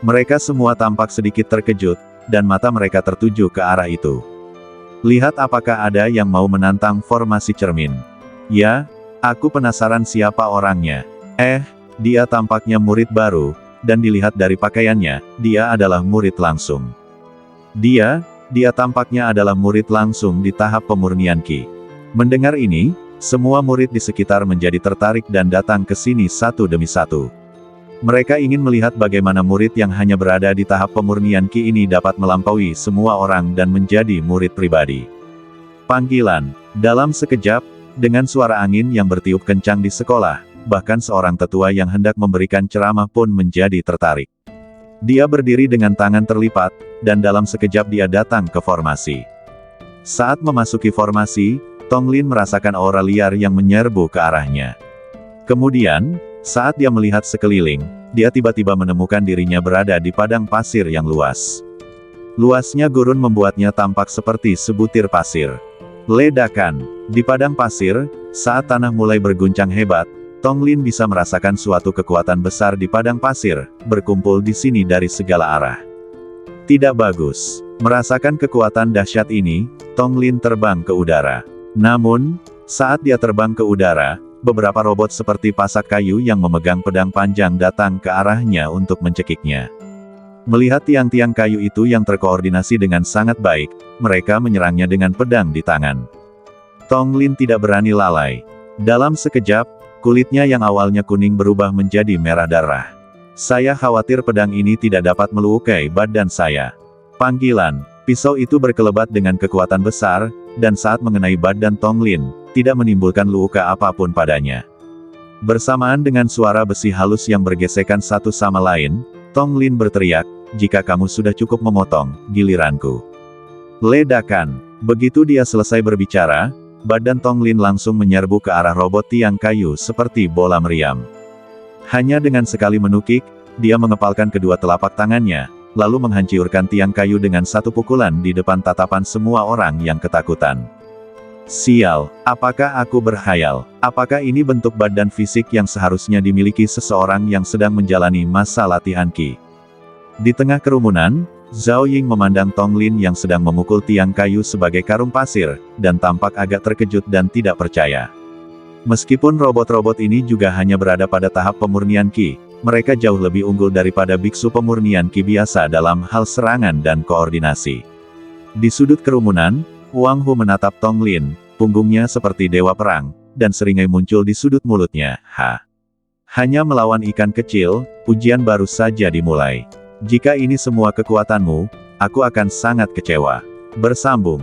Mereka semua tampak sedikit terkejut, dan mata mereka tertuju ke arah itu. Lihat apakah ada yang mau menantang formasi cermin. Ya, aku penasaran siapa orangnya. Dia tampaknya murid baru, dan dilihat dari pakaiannya, dia adalah murid langsung. Dia tampaknya adalah murid langsung di tahap pemurnian Qi. Mendengar ini, semua murid di sekitar menjadi tertarik dan datang ke sini satu demi satu. Mereka ingin melihat bagaimana murid yang hanya berada di tahap pemurnian Qi ini dapat melampaui semua orang dan menjadi murid pribadi. Panggilan. Dalam sekejap, dengan suara angin yang bertiup kencang di sekolah, bahkan seorang tetua yang hendak memberikan ceramah pun menjadi tertarik. Dia berdiri dengan tangan terlipat, dan dalam sekejap dia datang ke formasi. Saat memasuki formasi, Tong Lin merasakan aura liar yang menyerbu ke arahnya. Kemudian, saat dia melihat sekeliling, dia tiba-tiba menemukan dirinya berada di padang pasir yang luas. Luasnya gurun membuatnya tampak seperti sebutir pasir. Ledakan. Di padang pasir, saat tanah mulai berguncang hebat, Tong Lin bisa merasakan suatu kekuatan besar di padang pasir, berkumpul di sini dari segala arah. Tidak bagus. Merasakan kekuatan dahsyat ini, Tong Lin terbang ke udara. Namun, saat dia terbang ke udara, beberapa robot seperti pasak kayu yang memegang pedang panjang datang ke arahnya untuk mencekiknya. Melihat tiang-tiang kayu itu yang terkoordinasi dengan sangat baik, mereka menyerangnya dengan pedang di tangan. Tong Lin tidak berani lalai. Dalam sekejap, kulitnya yang awalnya kuning berubah menjadi merah darah. Saya khawatir pedang ini tidak dapat melukai badan saya. Panggilan. Pisau itu berkelebat dengan kekuatan besar, dan saat mengenai badan Tong Lin, tidak menimbulkan luka apapun padanya. Bersamaan dengan suara besi halus yang bergesekan satu sama lain, Tong Lin berteriak, jika kamu sudah cukup memotong, giliranku. Ledakan. Begitu dia selesai berbicara, badan Tong Lin langsung menyerbu ke arah robot tiang kayu seperti bola meriam. Hanya dengan sekali menukik, dia mengepalkan kedua telapak tangannya, lalu menghancurkan tiang kayu dengan satu pukulan di depan tatapan semua orang yang ketakutan. Sial, apakah aku berkhayal? Apakah ini bentuk badan fisik yang seharusnya dimiliki seseorang yang sedang menjalani masa latihan Qi? Di tengah kerumunan, Zhao Ying memandang Tong Lin yang sedang memukul tiang kayu sebagai karung pasir, dan tampak agak terkejut dan tidak percaya. Meskipun robot-robot ini juga hanya berada pada tahap pemurnian Qi, mereka jauh lebih unggul daripada biksu pemurnian Qi biasa dalam hal serangan dan koordinasi. Di sudut kerumunan, Wang Hu menatap Tong Lin, punggungnya seperti dewa perang, dan seringai muncul di sudut mulutnya. Hanya melawan ikan kecil, ujian baru saja dimulai. Jika ini semua kekuatanmu, aku akan sangat kecewa. Bersambung.